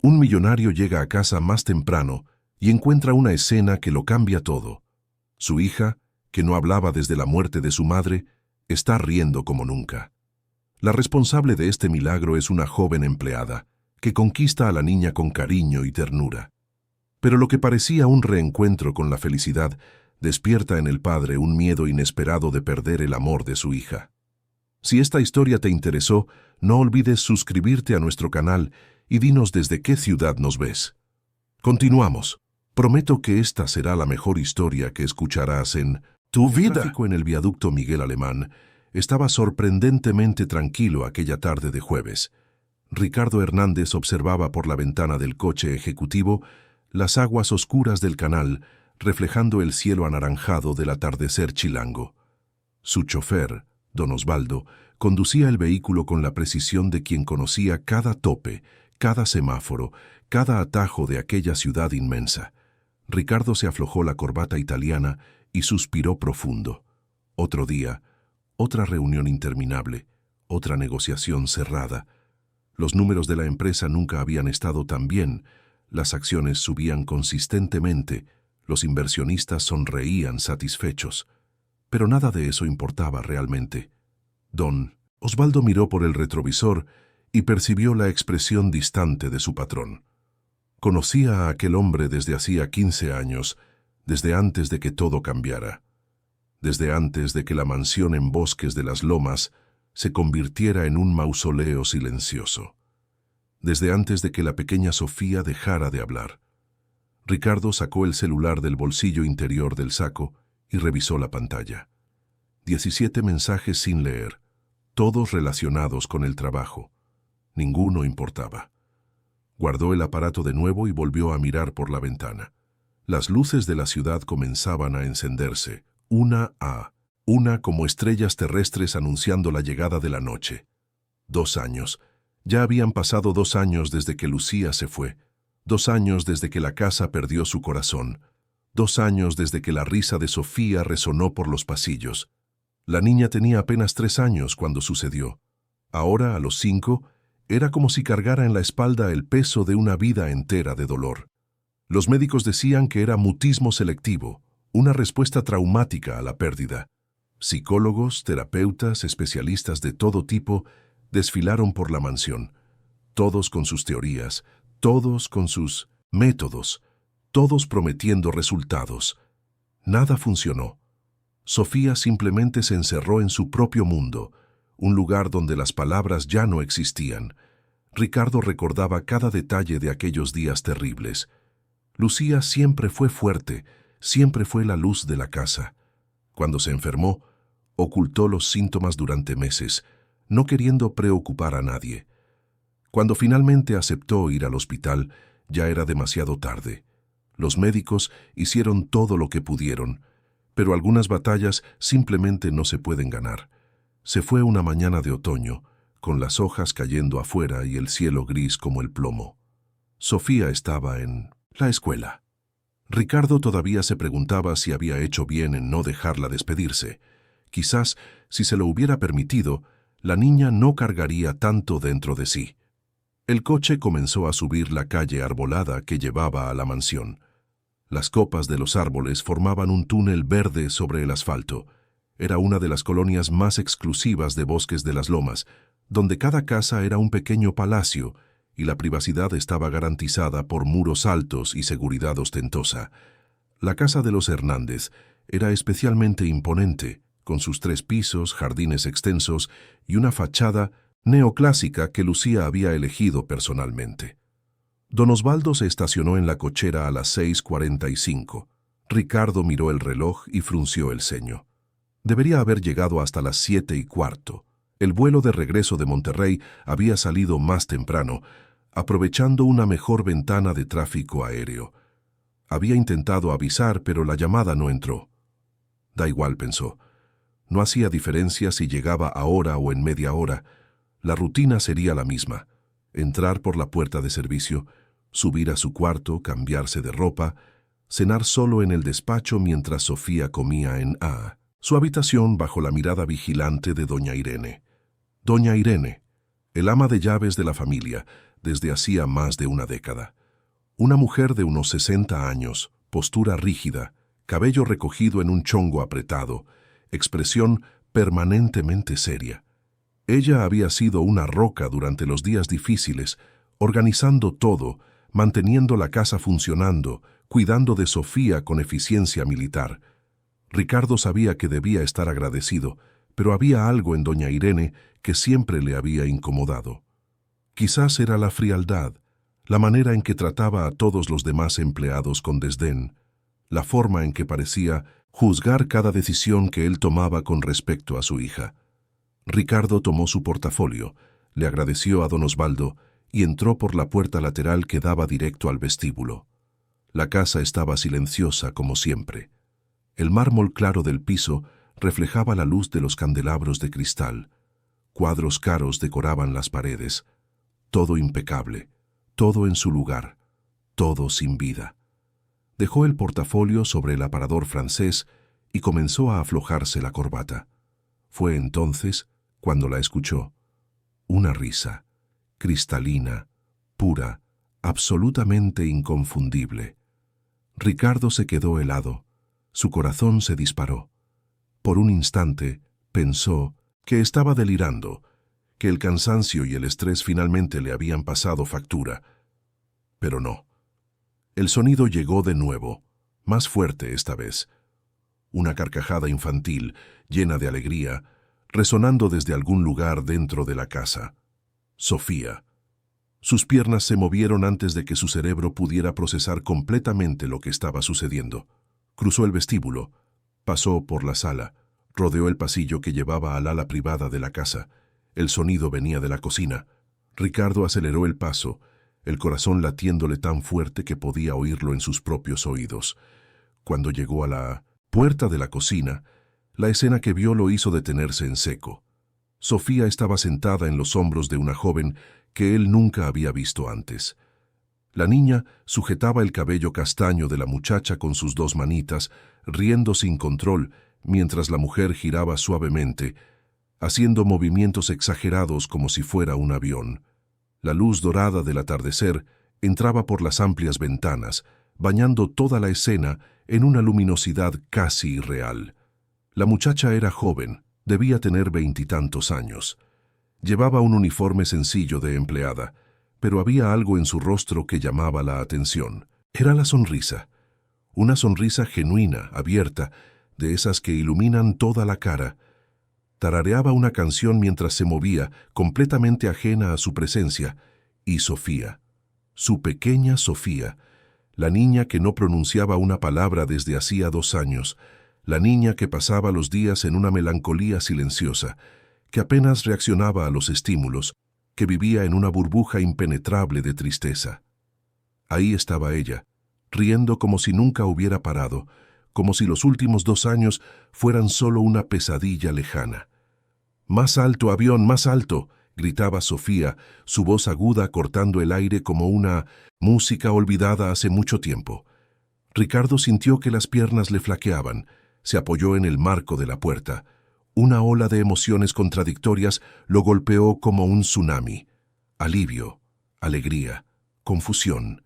Un millonario llega a casa más temprano y encuentra una escena que lo cambia todo. Su hija, que no hablaba desde la muerte de su madre, está riendo como nunca. La responsable de este milagro es una joven empleada, que conquista a la niña con cariño y ternura. Pero lo que parecía un reencuentro con la felicidad despierta en el padre un miedo inesperado de perder el amor de su hija. Si esta historia te interesó, no olvides suscribirte a nuestro canal y dinos desde qué ciudad nos ves. Continuamos. Prometo que esta será la mejor historia que escucharás en tu vida. El tráfico en el viaducto Miguel Alemán estaba sorprendentemente tranquilo aquella tarde de jueves. Ricardo Hernández observaba por la ventana del coche ejecutivo las aguas oscuras del canal, reflejando el cielo anaranjado del atardecer chilango. Su chofer, don Osvaldo, conducía el vehículo con la precisión de quien conocía cada tope, cada semáforo, cada atajo de aquella ciudad inmensa. Ricardo se aflojó la corbata italiana y suspiró profundo. Otro día, otra reunión interminable, otra negociación cerrada. Los números de la empresa nunca habían estado tan bien, las acciones subían consistentemente, los inversionistas sonreían satisfechos. Pero nada de eso importaba realmente. Don Osvaldo miró por el retrovisor y percibió la expresión distante de su patrón. Conocía a aquel hombre desde hacía 15 años, desde antes de que todo cambiara, desde antes de que la mansión en Bosques de las Lomas se convirtiera en un mausoleo silencioso, desde antes de que la pequeña Sofía dejara de hablar. Ricardo sacó el celular del bolsillo interior del saco y revisó la pantalla. 17 mensajes sin leer, todos relacionados con el trabajo. Ninguno importaba. Guardó el aparato de nuevo y volvió a mirar por la ventana. Las luces de la ciudad comenzaban a encenderse, una como estrellas terrestres anunciando la llegada de la noche. 2 años. Ya habían pasado 2 años desde que Lucía se fue. 2 años desde que la casa perdió su corazón. 2 años desde que la risa de Sofía resonó por los pasillos. La niña tenía apenas 3 años cuando sucedió. Ahora, a los 5, era como si cargara en la espalda el peso de una vida entera de dolor. Los médicos decían que era mutismo selectivo, una respuesta traumática a la pérdida. Psicólogos, terapeutas, especialistas de todo tipo desfilaron por la mansión, todos con sus teorías, todos con sus métodos, todos prometiendo resultados. Nada funcionó. Sofía simplemente se encerró en su propio mundo, un lugar donde las palabras ya no existían. Ricardo recordaba cada detalle de aquellos días terribles. Lucía siempre fue fuerte, siempre fue la luz de la casa. Cuando se enfermó, ocultó los síntomas durante meses, no queriendo preocupar a nadie. Cuando finalmente aceptó ir al hospital, ya era demasiado tarde. Los médicos hicieron todo lo que pudieron, pero algunas batallas simplemente no se pueden ganar. Se fue una mañana de otoño, con las hojas cayendo afuera y el cielo gris como el plomo. Sofía estaba en la escuela. Ricardo todavía se preguntaba si había hecho bien en no dejarla despedirse. Quizás, si se lo hubiera permitido, la niña no cargaría tanto dentro de sí. El coche comenzó a subir la calle arbolada que llevaba a la mansión. Las copas de los árboles formaban un túnel verde sobre el asfalto. Era una de las colonias más exclusivas de Bosques de las Lomas, donde cada casa era un pequeño palacio y la privacidad estaba garantizada por muros altos y seguridad ostentosa. La casa de los Hernández era especialmente imponente, con sus 3 pisos, jardines extensos y una fachada neoclásica que Lucía había elegido personalmente. Don Osvaldo se estacionó en la cochera a las 6:45. Ricardo miró el reloj y frunció el ceño. Debería haber llegado hasta las 7:15. El vuelo de regreso de Monterrey había salido más temprano, aprovechando una mejor ventana de tráfico aéreo. Había intentado avisar, pero la llamada no entró. Da igual, pensó. No hacía diferencia si llegaba ahora o en media hora. La rutina sería la misma. Entrar por la puerta de servicio, subir a su cuarto, cambiarse de ropa, cenar solo en el despacho mientras Sofía comía en su habitación bajo la mirada vigilante de doña Irene. Doña Irene, el ama de llaves de la familia, desde hacía más de una década. Una mujer de unos 60 años, postura rígida, cabello recogido en un chongo apretado, expresión permanentemente seria. Ella había sido una roca durante los días difíciles, organizando todo, manteniendo la casa funcionando, cuidando de Sofía con eficiencia militar. Ricardo sabía que debía estar agradecido, pero había algo en doña Irene que siempre le había incomodado. Quizás era la frialdad, la manera en que trataba a todos los demás empleados con desdén, la forma en que parecía juzgar cada decisión que él tomaba con respecto a su hija. Ricardo tomó su portafolio, le agradeció a don Osvaldo y entró por la puerta lateral que daba directo al vestíbulo. La casa estaba silenciosa como siempre. El mármol claro del piso reflejaba la luz de los candelabros de cristal. Cuadros caros decoraban las paredes. Todo impecable, todo en su lugar, todo sin vida. Dejó el portafolio sobre el aparador francés y comenzó a aflojarse la corbata. Fue entonces cuando la escuchó. Una risa, cristalina, pura, absolutamente inconfundible. Ricardo se quedó helado. Su corazón se disparó. Por un instante pensó que estaba delirando, que el cansancio y el estrés finalmente le habían pasado factura. Pero no. El sonido llegó de nuevo, más fuerte esta vez. Una carcajada infantil, llena de alegría, resonando desde algún lugar dentro de la casa. Sofía. Sus piernas se movieron antes de que su cerebro pudiera procesar completamente lo que estaba sucediendo. Cruzó el vestíbulo, pasó por la sala, rodeó el pasillo que llevaba al ala privada de la casa. El sonido venía de la cocina. Ricardo aceleró el paso, el corazón latiéndole tan fuerte que podía oírlo en sus propios oídos. Cuando llegó a la puerta de la cocina, la escena que vio lo hizo detenerse en seco. Sofía estaba sentada en los hombros de una joven que él nunca había visto antes. La niña sujetaba el cabello castaño de la muchacha con sus dos manitas, riendo sin control, mientras la mujer giraba suavemente, haciendo movimientos exagerados como si fuera un avión. La luz dorada del atardecer entraba por las amplias ventanas, bañando toda la escena en una luminosidad casi irreal. La muchacha era joven, debía tener 20 y tantos años. Llevaba un uniforme sencillo de empleada, pero había algo en su rostro que llamaba la atención. Era la sonrisa. Una sonrisa genuina, abierta, de esas que iluminan toda la cara. Tarareaba una canción mientras se movía, completamente ajena a su presencia, y Sofía, su pequeña Sofía, la niña que no pronunciaba una palabra desde hacía 2 años, la niña que pasaba los días en una melancolía silenciosa, que apenas reaccionaba a los estímulos, que vivía en una burbuja impenetrable de tristeza. Ahí estaba ella, riendo como si nunca hubiera parado, como si los últimos 2 años fueran solo una pesadilla lejana. «¡Más alto, avión, más alto!», gritaba Sofía, su voz aguda cortando el aire como una música olvidada hace mucho tiempo. Ricardo sintió que las piernas le flaqueaban, se apoyó en el marco de la puerta. Una ola de emociones contradictorias lo golpeó como un tsunami. Alivio, alegría, confusión.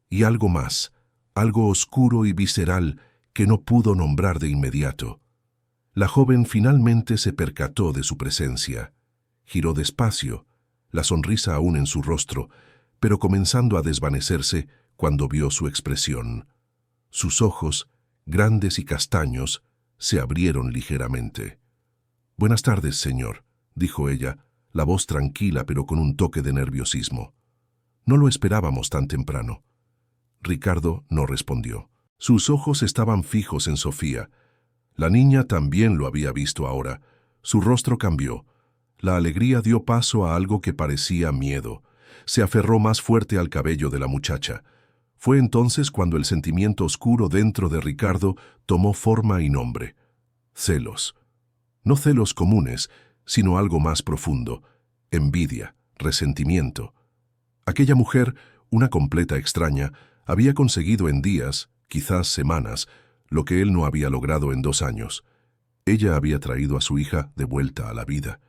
Y algo más, algo oscuro y visceral que no pudo nombrar de inmediato. La joven finalmente se percató de su presencia. Giró despacio, la sonrisa aún en su rostro, pero comenzando a desvanecerse cuando vio su expresión. Sus ojos, grandes y castaños, se abrieron ligeramente. «Buenas tardes, señor», dijo ella, la voz tranquila pero con un toque de nerviosismo. «No lo esperábamos tan temprano». Ricardo no respondió. Sus ojos estaban fijos en Sofía. La niña también lo había visto ahora. Su rostro cambió. La alegría dio paso a algo que parecía miedo. Se aferró más fuerte al cabello de la muchacha. Fue entonces cuando el sentimiento oscuro dentro de Ricardo tomó forma y nombre. Celos. No celos comunes, sino algo más profundo. Envidia, resentimiento. Aquella mujer, una completa extraña, había conseguido en días, quizás semanas, lo que él no había logrado en 2 años. Ella había traído a su hija de vuelta a la vida.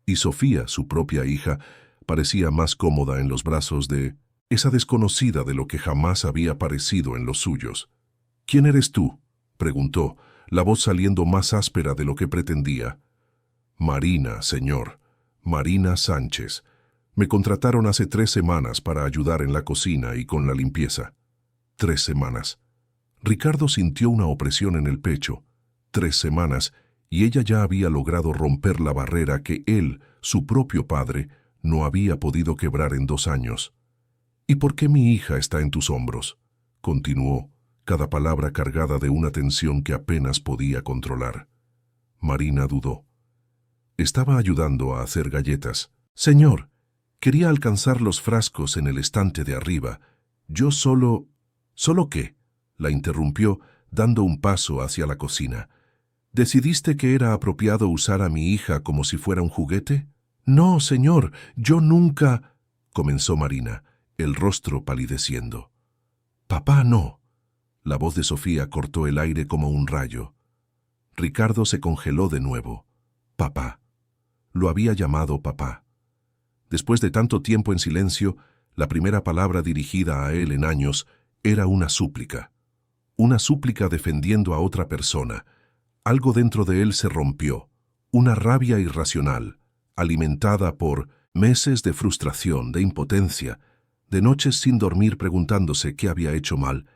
Y Sofía, su propia hija, Parecía más cómoda en los brazos de esa desconocida de lo que jamás había parecido en los suyos. «¿Quién eres tú?», preguntó, la voz saliendo más áspera de lo que pretendía. «Marina, señor. Marina Sánchez. Me contrataron hace 3 semanas para ayudar en la cocina y con la limpieza». 3 semanas. Ricardo sintió una opresión en el pecho. 3 semanas, y ella ya había logrado romper la barrera que él, su propio padre, no había podido quebrar en 2 años. «¿Y por qué mi hija está en tus hombros?», continuó, cada palabra cargada de una tensión que apenas podía controlar. Marina dudó. Estaba ayudando a hacer galletas. «Señor, quería alcanzar los frascos en el estante de arriba. Yo solo... ¿Solo qué?», la interrumpió, dando un paso hacia la cocina. «¿Decidiste que era apropiado usar a mi hija como si fuera un juguete?». «No, señor, yo nunca...», comenzó Marina, el rostro palideciendo. «Papá, no». La voz de Sofía cortó el aire como un rayo. Ricardo se congeló de nuevo. Papá. Lo había llamado papá. Después de tanto tiempo en silencio, la primera palabra dirigida a él en años era una súplica. Una súplica defendiendo a otra persona. Algo dentro de él se rompió. Una rabia irracional, alimentada por meses de frustración, de impotencia, de noches sin dormir preguntándose qué había hecho mal.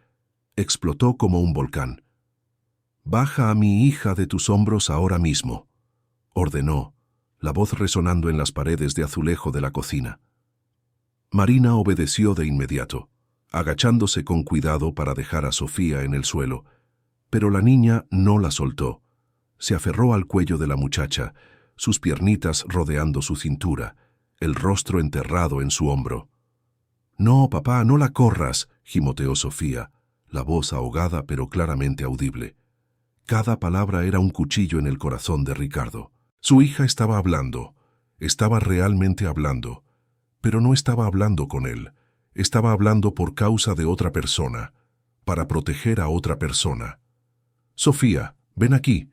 Explotó como un volcán. «Baja a mi hija de tus hombros ahora mismo», ordenó, la voz resonando en las paredes de azulejo de la cocina. Marina obedeció de inmediato, agachándose con cuidado para dejar a Sofía en el suelo, pero la niña no la soltó. Se aferró al cuello de la muchacha, sus piernitas rodeando su cintura, el rostro enterrado en su hombro. «No, papá, no la corras», gimoteó Sofía, la voz ahogada pero claramente audible. Cada palabra era un cuchillo en el corazón de Ricardo. Su hija estaba hablando, estaba realmente hablando, pero no estaba hablando con él, estaba hablando por causa de otra persona, para proteger a otra persona. «Sofía, ven aquí»,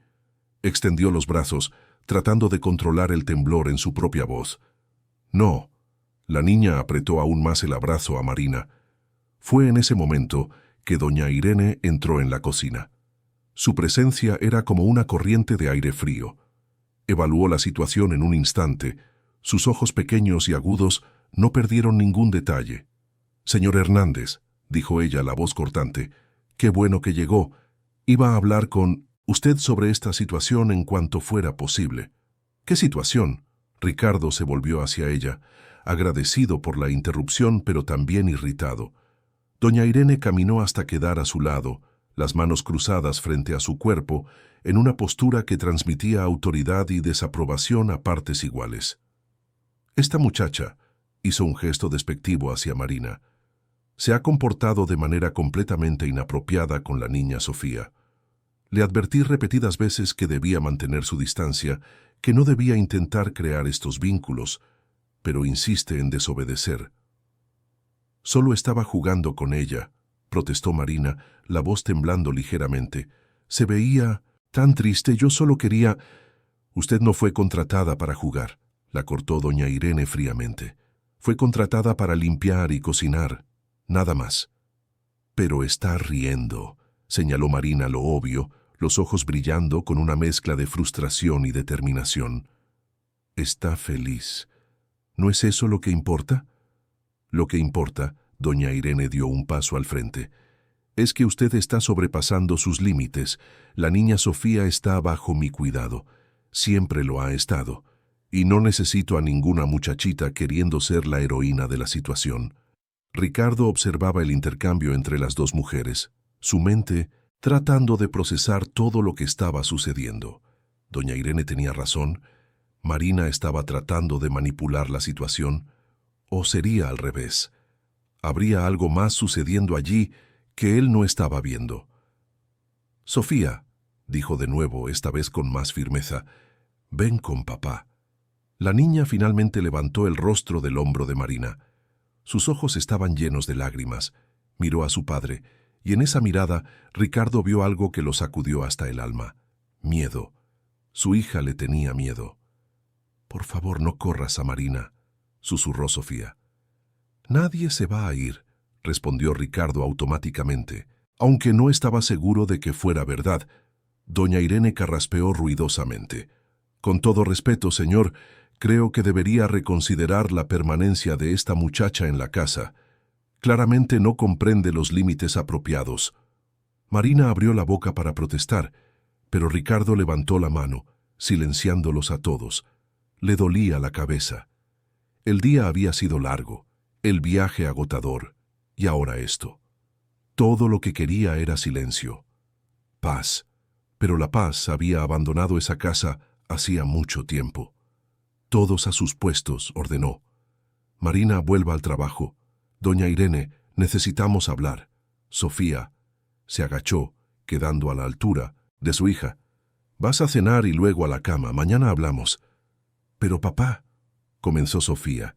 extendió los brazos, tratando de controlar el temblor en su propia voz. «No». La niña apretó aún más el abrazo a Marina. Fue en ese momento que doña Irene entró en la cocina. Su presencia era como una corriente de aire frío. Evaluó la situación en un instante. Sus ojos pequeños y agudos no perdieron ningún detalle. «Señor Hernández», dijo ella, la voz cortante, «qué bueno que llegó. Iba a hablar con usted sobre esta situación en cuanto fuera posible». «¿Qué situación?». Ricardo se volvió hacia ella, agradecido por la interrupción pero también irritado. Doña Irene caminó hasta quedar a su lado, las manos cruzadas frente a su cuerpo, en una postura que transmitía autoridad y desaprobación a partes iguales. «Esta muchacha», hizo un gesto despectivo hacia Marina, «se ha comportado de manera completamente inapropiada con la niña Sofía. Le advertí repetidas veces que debía mantener su distancia, que no debía intentar crear estos vínculos, pero insiste en desobedecer». «Solo estaba jugando con ella», protestó Marina, la voz temblando ligeramente. «Se veía tan triste, yo solo quería...». «Usted no fue contratada para jugar», la cortó doña Irene fríamente. «Fue contratada para limpiar y cocinar, nada más». «Pero está riendo», señaló Marina lo obvio, los ojos brillando con una mezcla de frustración y determinación. «Está feliz. ¿No es eso lo que importa?». «Lo que importa», doña Irene dio un paso al frente, «es que usted está sobrepasando sus límites. La niña Sofía está bajo mi cuidado. Siempre lo ha estado. Y no necesito a ninguna muchachita queriendo ser la heroína de la situación». Ricardo observaba el intercambio entre las dos mujeres, su mente tratando de procesar todo lo que estaba sucediendo. Doña Irene tenía razón. Marina estaba tratando de manipular la situación. ¿O sería al revés? Habría algo más sucediendo allí que él no estaba viendo. «Sofía», dijo de nuevo, esta vez con más firmeza, «ven con papá». La niña finalmente levantó el rostro del hombro de Marina. Sus ojos estaban llenos de lágrimas. Miró a su padre, y en esa mirada Ricardo vio algo que lo sacudió hasta el alma. Miedo. Su hija le tenía miedo. «Por favor, no corras a Marina», susurró Sofía. Nadie se va a ir, respondió Ricardo automáticamente, aunque no estaba seguro de que fuera verdad. Doña Irene carraspeó ruidosamente. Con todo respeto, señor, creo que debería reconsiderar la permanencia de esta muchacha en la casa. Claramente no comprende los límites apropiados. Marina abrió la boca para protestar, pero Ricardo levantó la mano, silenciándolos a todos. Le dolía la cabeza. El día había sido largo, el viaje agotador, y ahora esto. Todo lo que quería era silencio. Paz. Pero la paz había abandonado esa casa hacía mucho tiempo. Todos a sus puestos, ordenó. Marina, vuelva al trabajo. Doña Irene, necesitamos hablar. Sofía se agachó, quedando a la altura de su hija. Vas a cenar y luego a la cama, mañana hablamos. Pero papá, comenzó Sofía.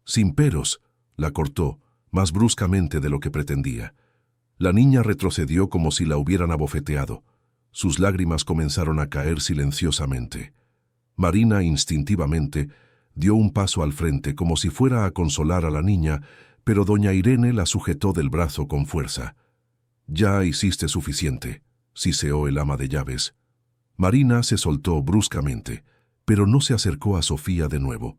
Sin peros, la cortó, más bruscamente de lo que pretendía. La niña retrocedió como si la hubieran abofeteado. Sus lágrimas comenzaron a caer silenciosamente. Marina, instintivamente, dio un paso al frente como si fuera a consolar a la niña, pero doña Irene la sujetó del brazo con fuerza. «Ya hiciste suficiente», siseó el ama de llaves. Marina se soltó bruscamente, pero no se acercó a Sofía de nuevo.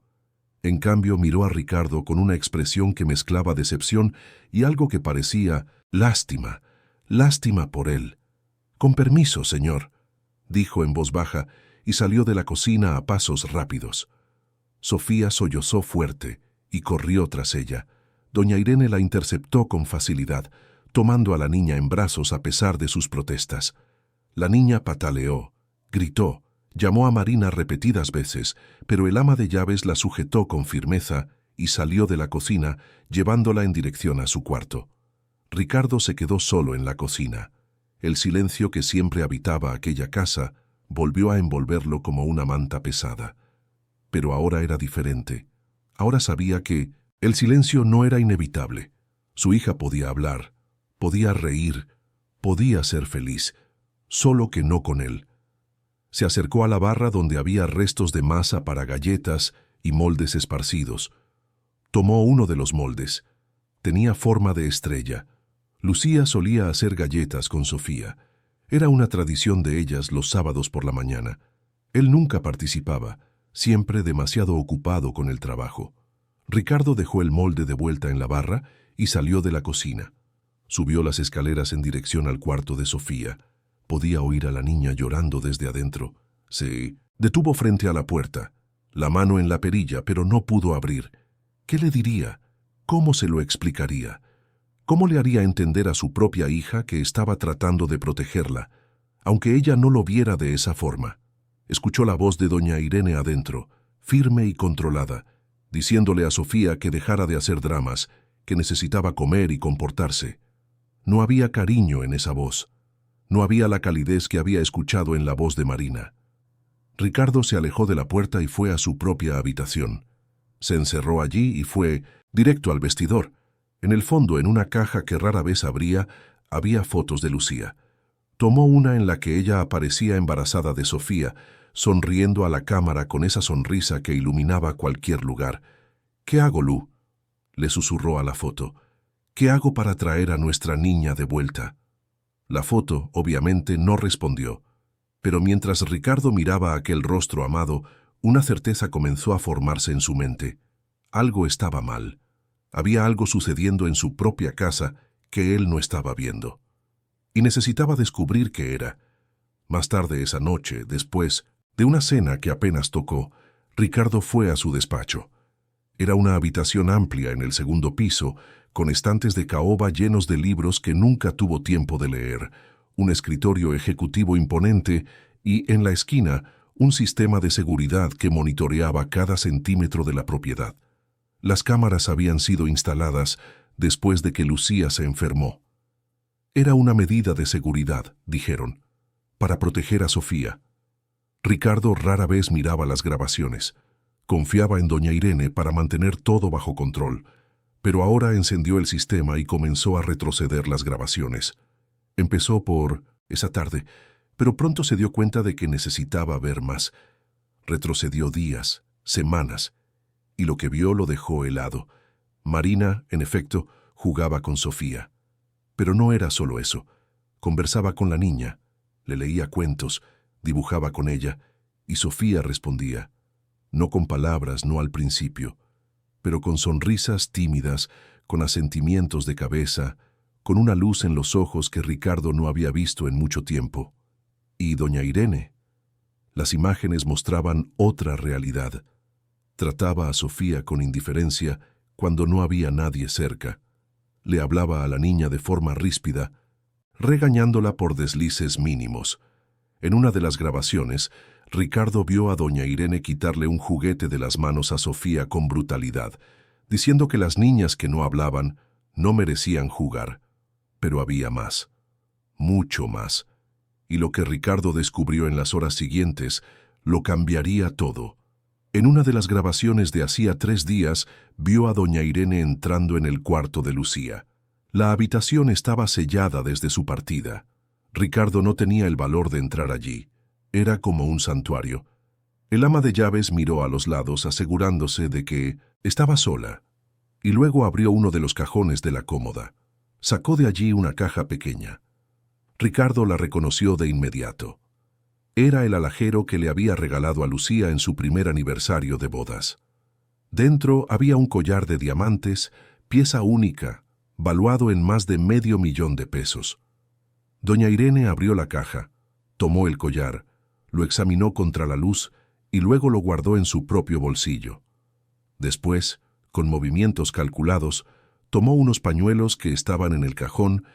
En cambio, miró a Ricardo con una expresión que mezclaba decepción y algo que parecía lástima, lástima por él. «Con permiso, señor», dijo en voz baja y salió de la cocina a pasos rápidos. Sofía sollozó fuerte y corrió tras ella. Doña Irene la interceptó con facilidad, tomando a la niña en brazos a pesar de sus protestas. La niña pataleó, gritó, llamó a Marina repetidas veces, pero el ama de llaves la sujetó con firmeza y salió de la cocina, llevándola en dirección a su cuarto. Ricardo se quedó solo en la cocina. El silencio que siempre habitaba aquella casa volvió a envolverlo como una manta pesada. Pero ahora era diferente. Ahora sabía que el silencio no era inevitable. Su hija podía hablar, podía reír, podía ser feliz, solo que no con él. Se acercó a la barra donde había restos de masa para galletas y moldes esparcidos. Tomó uno de los moldes. Tenía forma de estrella. Lucía solía hacer galletas con Sofía. Era una tradición de ellas los sábados por la mañana. Él nunca participaba, siempre demasiado ocupado con el trabajo. Ricardo dejó el molde de vuelta en la barra y salió de la cocina. Subió las escaleras en dirección al cuarto de Sofía. Podía oír a la niña llorando desde adentro. Se detuvo frente a la puerta, la mano en la perilla, pero no pudo abrir. ¿Qué le diría? ¿Cómo se lo explicaría? ¿Cómo le haría entender a su propia hija que estaba tratando de protegerla, aunque ella no lo viera de esa forma? Escuchó la voz de doña Irene adentro, firme y controlada, diciéndole a Sofía que dejara de hacer dramas, que necesitaba comer y comportarse. No había cariño en esa voz. No había la calidez que había escuchado en la voz de Marina. Ricardo se alejó de la puerta y fue a su propia habitación. Se encerró allí y fue directo al vestidor. En el fondo, en una caja que rara vez abría, había fotos de Lucía. Tomó una en la que ella aparecía embarazada de Sofía, sonriendo a la cámara con esa sonrisa que iluminaba cualquier lugar. «¿Qué hago, Lu?», le susurró a la foto. «¿Qué hago para traer a nuestra niña de vuelta?». La foto, obviamente, no respondió. Pero mientras Ricardo miraba aquel rostro amado, una certeza comenzó a formarse en su mente. Algo estaba mal. Había algo sucediendo en su propia casa que él no estaba viendo. Y necesitaba descubrir qué era. Más tarde esa noche, después de una cena que apenas tocó, Ricardo fue a su despacho. Era una habitación amplia en el segundo piso, con estantes de caoba llenos de libros que nunca tuvo tiempo de leer, un escritorio ejecutivo imponente y, en la esquina, un sistema de seguridad que monitoreaba cada centímetro de la propiedad. Las cámaras habían sido instaladas después de que Lucía se enfermó. Era una medida de seguridad, dijeron, para proteger a Sofía. Ricardo rara vez miraba las grabaciones. Confiaba en doña Irene para mantener todo bajo control, pero ahora encendió el sistema y comenzó a retroceder las grabaciones. Empezó por esa tarde, pero pronto se dio cuenta de que necesitaba ver más. Retrocedió días, semanas, y lo que vio lo dejó helado. Marina, en efecto, jugaba con Sofía. Pero no era solo eso. Conversaba con la niña, le leía cuentos, dibujaba con ella, y Sofía respondía. No con palabras, no al principio, pero con sonrisas tímidas, con asentimientos de cabeza, con una luz en los ojos que Ricardo no había visto en mucho tiempo. Y doña Irene. Las imágenes mostraban otra realidad. Trataba a Sofía con indiferencia cuando no había nadie cerca. Le hablaba a la niña de forma ríspida, regañándola por deslices mínimos. En una de las grabaciones, Ricardo vio a doña Irene quitarle un juguete de las manos a Sofía con brutalidad, diciendo que las niñas que no hablaban no merecían jugar. Pero había más, mucho más. Y lo que Ricardo descubrió en las horas siguientes lo cambiaría todo. En una de las grabaciones de hacía 3 días, vio a doña Irene entrando en el cuarto de Lucía. La habitación estaba sellada desde su partida. Ricardo no tenía el valor de entrar allí. Era como un santuario. El ama de llaves miró a los lados asegurándose de que estaba sola, y luego abrió uno de los cajones de la cómoda. Sacó de allí una caja pequeña. Ricardo la reconoció de inmediato. Era el alajero que le había regalado a Lucía en su primer aniversario de bodas. Dentro había un collar de diamantes, pieza única, valuado en más de $500,000. Doña Irene abrió la caja, tomó el collar, lo examinó contra la luz y luego lo guardó en su propio bolsillo. Después, con movimientos calculados, tomó unos pañuelos que estaban en el cajón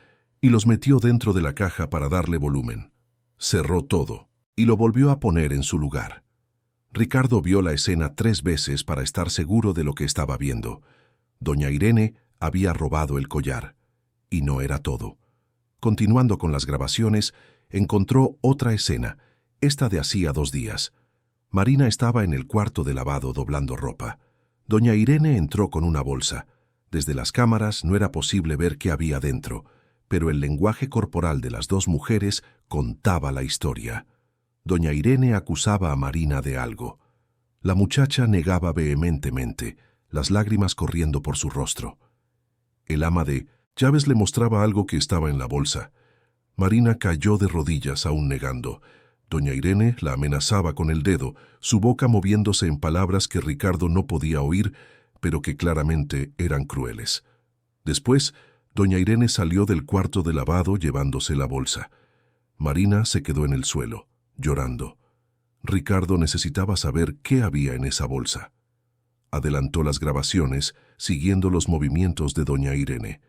y los metió dentro de la caja para darle volumen. Cerró todo y lo volvió a poner en su lugar. Ricardo vio la escena 3 veces para estar seguro de lo que estaba viendo. Doña Irene había robado el collar. Y no era todo. Continuando con las grabaciones, encontró otra escena, esta de hacía 2 días. Marina estaba en el cuarto de lavado doblando ropa. Doña Irene entró con una bolsa. Desde las cámaras no era posible ver qué había dentro, pero el lenguaje corporal de las 2 mujeres contaba la historia. Doña Irene acusaba a Marina de algo. La muchacha negaba vehementemente, las lágrimas corriendo por su rostro. El ama de llaves le mostraba algo que estaba en la bolsa. Marina cayó de rodillas aún negando. Doña Irene la amenazaba con el dedo, su boca moviéndose en palabras que Ricardo no podía oír, pero que claramente eran crueles. Después, doña Irene salió del cuarto de lavado llevándose la bolsa. Marina se quedó en el suelo, llorando. Ricardo necesitaba saber qué había en esa bolsa. Adelantó las grabaciones, siguiendo los movimientos de doña Irene.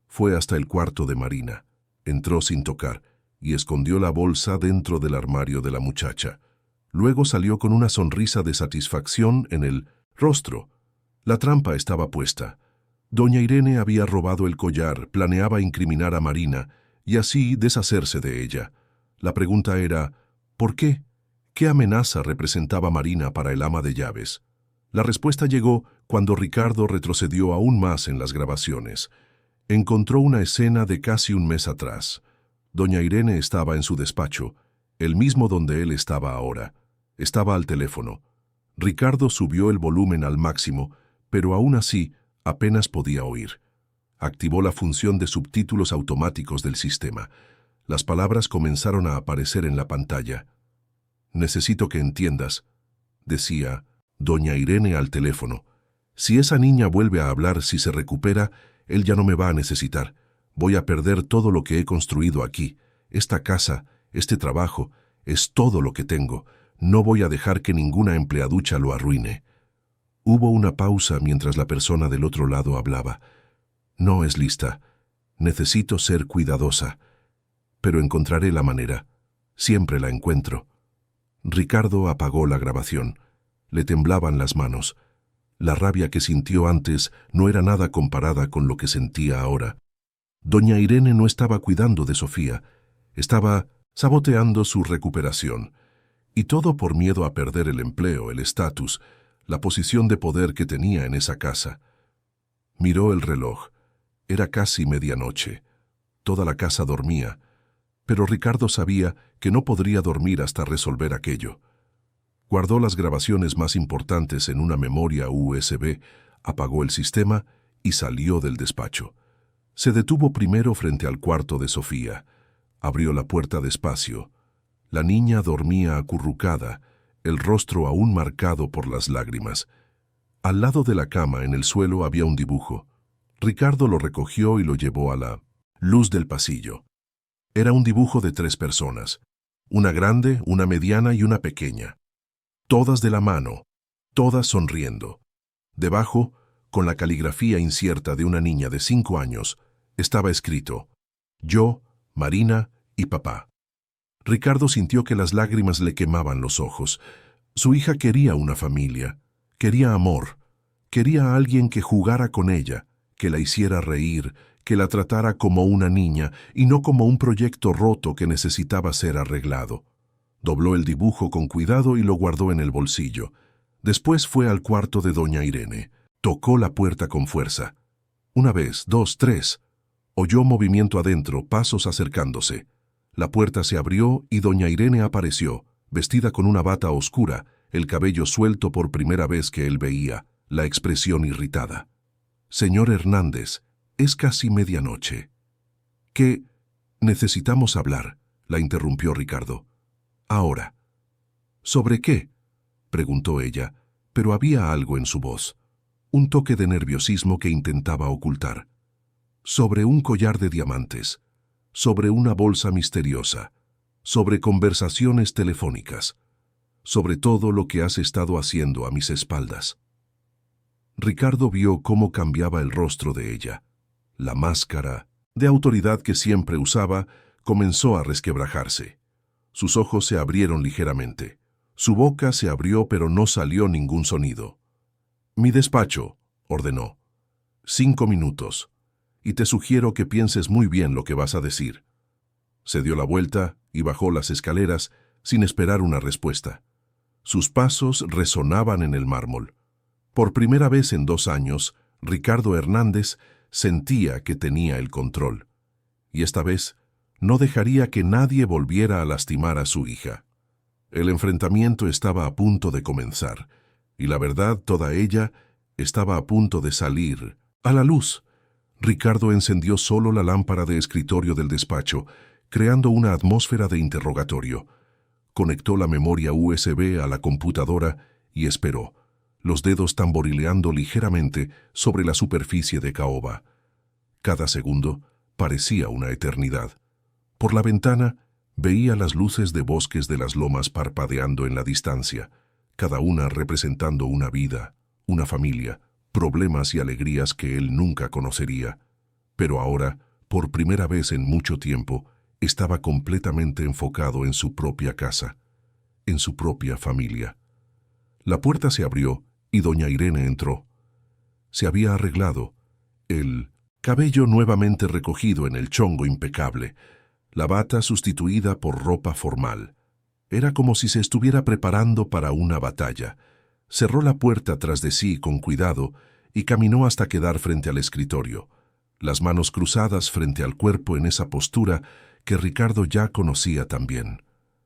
Fue hasta el cuarto de Marina. Entró sin tocar y escondió la bolsa dentro del armario de la muchacha. Luego salió con una sonrisa de satisfacción en el rostro. La trampa estaba puesta. Doña Irene había robado el collar, planeaba incriminar a Marina y así deshacerse de ella. La pregunta era, ¿por qué? ¿Qué amenaza representaba Marina para el ama de llaves? La respuesta llegó cuando Ricardo retrocedió aún más en las grabaciones. Encontró una escena de casi un mes atrás. Doña Irene estaba en su despacho, el mismo donde él estaba ahora. Estaba al teléfono. Ricardo subió el volumen al máximo, pero aún así apenas podía oír. Activó la función de subtítulos automáticos del sistema. Las palabras comenzaron a aparecer en la pantalla. «Necesito que entiendas», decía doña Irene al teléfono. «Si esa niña vuelve a hablar, si se recupera, él ya no me va a necesitar. Voy a perder todo lo que he construido aquí. Esta casa, este trabajo, es todo lo que tengo. No voy a dejar que ninguna empleaducha lo arruine». Hubo una pausa mientras la persona del otro lado hablaba. «No es lista. Necesito ser cuidadosa. Pero encontraré la manera. Siempre la encuentro». Ricardo apagó la grabación. Le temblaban las manos. La rabia que sintió antes no era nada comparada con lo que sentía ahora. Doña Irene no estaba cuidando de Sofía. Estaba saboteando su recuperación. Y todo por miedo a perder el empleo, el estatus, la posición de poder que tenía en esa casa. Miró el reloj. Era casi medianoche. Toda la casa dormía, pero Ricardo sabía que no podría dormir hasta resolver aquello. Guardó las grabaciones más importantes en una memoria USB, apagó el sistema y salió del despacho. Se detuvo primero frente al cuarto de Sofía. Abrió la puerta despacio. La niña dormía acurrucada, el rostro aún marcado por las lágrimas. Al lado de la cama, en el suelo, había un dibujo. Ricardo lo recogió y lo llevó a la luz del pasillo. Era un dibujo de 3 personas, una grande, una mediana y una pequeña. Todas de la mano, todas sonriendo. Debajo, con la caligrafía incierta de una niña de 5 años, estaba escrito: yo, Marina y papá. Ricardo sintió que las lágrimas le quemaban los ojos. Su hija quería una familia, quería amor, quería a alguien que jugara con ella, que la hiciera reír, que la tratara como una niña y no como un proyecto roto que necesitaba ser arreglado. Dobló el dibujo con cuidado y lo guardó en el bolsillo. Después fue al cuarto de doña Irene. Tocó la puerta con fuerza. 1 vez, 2, 3. Oyó movimiento adentro, pasos acercándose. La puerta se abrió y doña Irene apareció, vestida con una bata oscura, el cabello suelto por primera vez que él veía, la expresión irritada. «Señor Hernández, es casi medianoche». «¿Qué? Necesitamos hablar», la interrumpió Ricardo. «Ahora». «¿Sobre qué?», preguntó ella, pero había algo en su voz, un toque de nerviosismo que intentaba ocultar. «Sobre un collar de diamantes, sobre una bolsa misteriosa, sobre conversaciones telefónicas, sobre todo lo que has estado haciendo a mis espaldas». Ricardo vio cómo cambiaba el rostro de ella. La máscara de autoridad que siempre usaba comenzó a resquebrajarse. Sus ojos se abrieron ligeramente. Su boca se abrió, pero no salió ningún sonido. «Mi despacho», ordenó. 5 minutos. Y te sugiero que pienses muy bien lo que vas a decir. Se dio la vuelta y bajó las escaleras sin esperar una respuesta. Sus pasos resonaban en el mármol. Por primera vez en 2 años, Ricardo Hernández sentía que tenía el control. Y esta vez no dejaría que nadie volviera a lastimar a su hija. El enfrentamiento estaba a punto de comenzar, y la verdad, toda ella, estaba a punto de salir a la luz. Ricardo encendió solo la lámpara de escritorio del despacho, creando una atmósfera de interrogatorio. Conectó la memoria USB a la computadora y esperó, los dedos tamborileando ligeramente sobre la superficie de caoba. Cada segundo parecía una eternidad. Por la ventana veía las luces de bosques de las lomas parpadeando en la distancia, cada una representando una vida, una familia, problemas y alegrías que él nunca conocería. Pero ahora, por primera vez en mucho tiempo, estaba completamente enfocado en su propia casa, en su propia familia. La puerta se abrió y doña Irene entró. Se había arreglado, el cabello nuevamente recogido en el chongo impecable, la bata sustituida por ropa formal. Era como si se estuviera preparando para una batalla. Cerró la puerta tras de sí con cuidado y caminó hasta quedar frente al escritorio, las manos cruzadas frente al cuerpo en esa postura que Ricardo ya conocía también.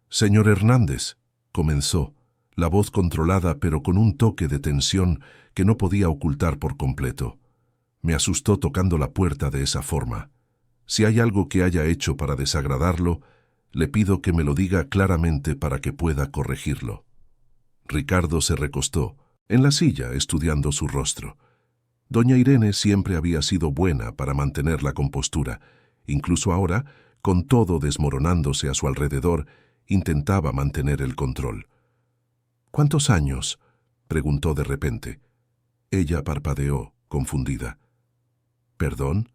«Señor Hernández», comenzó, la voz controlada pero con un toque de tensión que no podía ocultar por completo. Me asustó tocando la puerta de esa forma. Si hay algo que haya hecho para desagradarlo, le pido que me lo diga claramente para que pueda corregirlo. Ricardo se recostó en la silla estudiando su rostro. Doña Irene siempre había sido buena para mantener la compostura. Incluso ahora, con todo desmoronándose a su alrededor, intentaba mantener el control. «¿Cuántos años?», preguntó de repente. Ella parpadeó, confundida. «¿Perdón?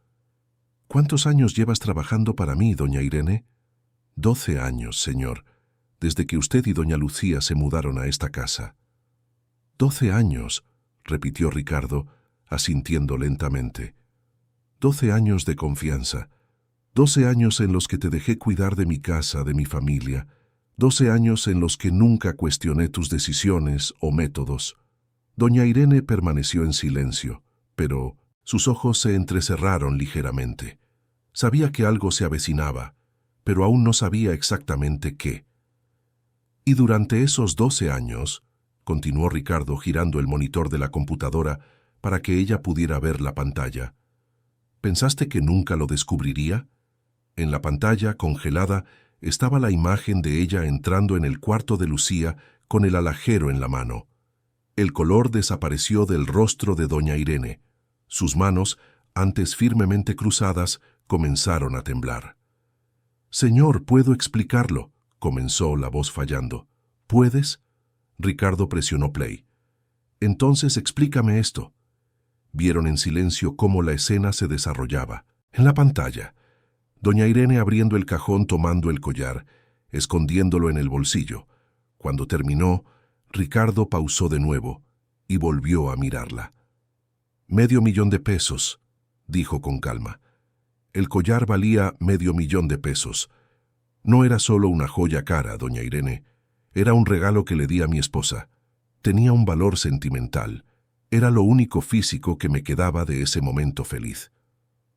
¿Cuántos años llevas trabajando para mí, doña Irene?» 12 años, señor, desde que usted y doña Lucía se mudaron a esta casa. 12 años, repitió Ricardo, asintiendo lentamente. 12 años de confianza. 12 años en los que te dejé cuidar de mi casa, de mi familia. 12 años en los que nunca cuestioné tus decisiones o métodos. Doña Irene permaneció en silencio, pero sus ojos se entrecerraron ligeramente. Sabía que algo se avecinaba, pero aún no sabía exactamente qué. Y durante esos 12 años, continuó Ricardo girando el monitor de la computadora para que ella pudiera ver la pantalla, ¿pensaste que nunca lo descubriría? En la pantalla, congelada, estaba la imagen de ella entrando en el cuarto de Lucía con el alajero en la mano. El color desapareció del rostro de doña Irene. Sus manos, antes firmemente cruzadas, comenzaron a temblar. «Señor, puedo explicarlo», comenzó la voz fallando. «¿Puedes?» Ricardo presionó play. «Entonces explícame esto». Vieron en silencio cómo la escena se desarrollaba. En la pantalla, doña Irene abriendo el cajón tomando el collar, escondiéndolo en el bolsillo. Cuando terminó, Ricardo pausó de nuevo y volvió a mirarla. $500,000, dijo con calma. El collar valía $500,000. No era solo una joya cara, doña Irene. Era un regalo que le di a mi esposa. Tenía un valor sentimental. Era lo único físico que me quedaba de ese momento feliz.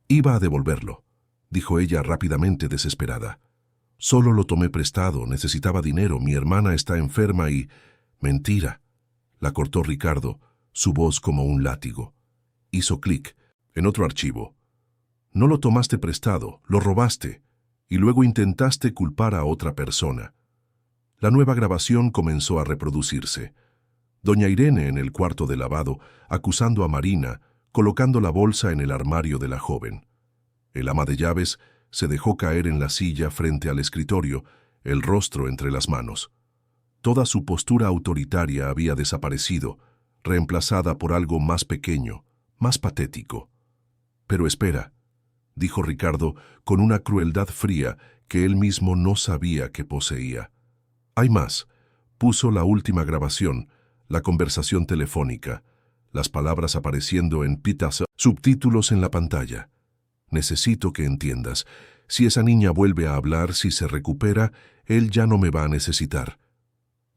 Iba a devolverlo, dijo ella rápidamente desesperada. Solo lo tomé prestado, necesitaba dinero, mi hermana está enferma y... Mentira, la cortó Ricardo, su voz como un látigo. Hizo clic en otro archivo. No lo tomaste prestado, lo robaste, y luego intentaste culpar a otra persona. La nueva grabación comenzó a reproducirse. Doña Irene en el cuarto de lavado, acusando a Marina, colocando la bolsa en el armario de la joven. El ama de llaves se dejó caer en la silla frente al escritorio, el rostro entre las manos. Toda su postura autoritaria había desaparecido, reemplazada por algo más pequeño, más patético. «Pero espera», dijo Ricardo con una crueldad fría que él mismo no sabía que poseía. «Hay más». Puso la última grabación, la conversación telefónica, las palabras apareciendo en pitas, subtítulos en la pantalla. «Necesito que entiendas. Si esa niña vuelve a hablar, si se recupera, él ya no me va a necesitar».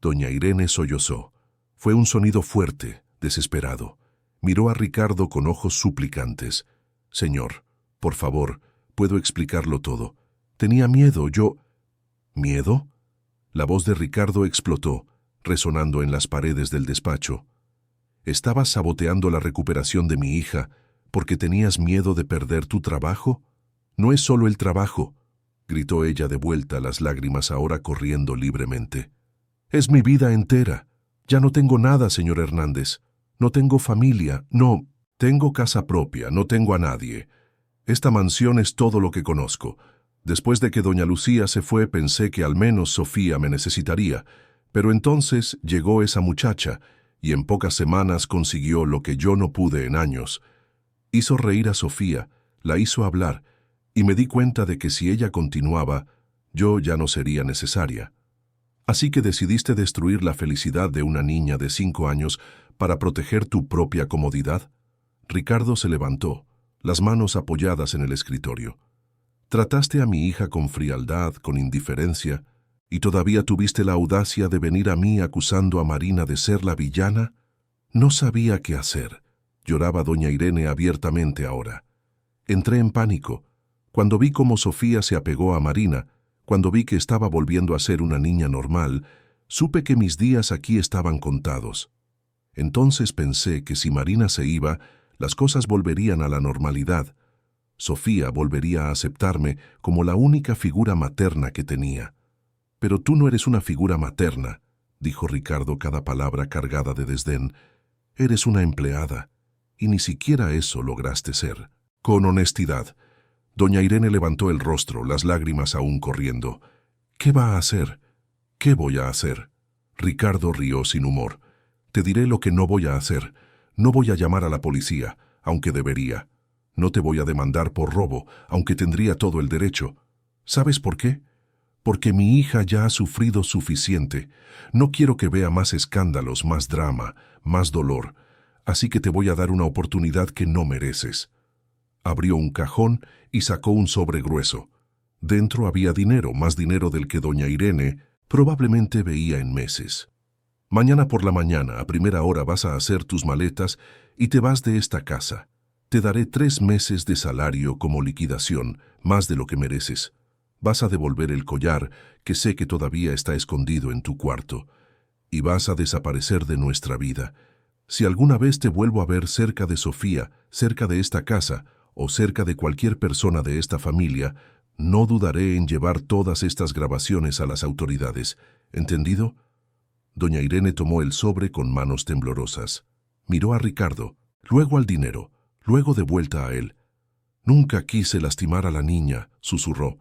Doña Irene sollozó. Fue un sonido fuerte, desesperado. Miró a Ricardo con ojos suplicantes. «Señor, por favor, puedo explicarlo todo. Tenía miedo, yo...» «¿Miedo?» La voz de Ricardo explotó, resonando en las paredes del despacho. «¿Estabas saboteando la recuperación de mi hija porque tenías miedo de perder tu trabajo? No es solo el trabajo», gritó ella de vuelta, las lágrimas ahora corriendo libremente. «Es mi vida entera. Ya no tengo nada, señor Hernández. No tengo familia, no tengo casa propia, no tengo a nadie. Esta mansión es todo lo que conozco. Después de que doña Lucía se fue, pensé que al menos Sofía me necesitaría, pero entonces llegó esa muchacha y en pocas semanas consiguió lo que yo no pude en años. Hizo reír a Sofía, la hizo hablar, y me di cuenta de que si ella continuaba, yo ya no sería necesaria. Así que decidiste destruir la felicidad de una niña de 5 años para proteger tu propia comodidad». Ricardo se levantó, las manos apoyadas en el escritorio. «Trataste a mi hija con frialdad, con indiferencia, y todavía tuviste la audacia de venir a mí acusando a Marina de ser la villana». «No sabía qué hacer», lloraba doña Irene abiertamente ahora. «Entré en pánico. Cuando vi cómo Sofía se apegó a Marina, cuando vi que estaba volviendo a ser una niña normal, supe que mis días aquí estaban contados. Entonces pensé que si Marina se iba, las cosas volverían a la normalidad. Sofía volvería a aceptarme como la única figura materna que tenía. Pero tú no eres una figura materna», dijo Ricardo cada palabra cargada de desdén. «Eres una empleada, y ni siquiera eso lograste ser». Con honestidad, doña Irene levantó el rostro, las lágrimas aún corriendo. «¿Qué va a hacer? ¿Qué voy a hacer?» Ricardo rió sin humor. «Te diré lo que no voy a hacer. No voy a llamar a la policía, aunque debería. No te voy a demandar por robo, aunque tendría todo el derecho. ¿Sabes por qué? Porque mi hija ya ha sufrido suficiente. No quiero que vea más escándalos, más drama, más dolor. Así que te voy a dar una oportunidad que no mereces». Abrió un cajón y sacó un sobre grueso. Dentro había dinero, más dinero del que doña Irene probablemente veía en meses. «Mañana por la mañana, a primera hora, vas a hacer tus maletas y te vas de esta casa. Te daré 3 meses de salario como liquidación, más de lo que mereces. Vas a devolver el collar, que sé que todavía está escondido en tu cuarto, y vas a desaparecer de nuestra vida. Si alguna vez te vuelvo a ver cerca de Sofía, cerca de esta casa, o cerca de cualquier persona de esta familia, no dudaré en llevar todas estas grabaciones a las autoridades. ¿Entendido? Doña Irene tomó el sobre con manos temblorosas. Miró a Ricardo, luego al dinero, luego de vuelta a él. Nunca quise lastimar a la niña, susurró.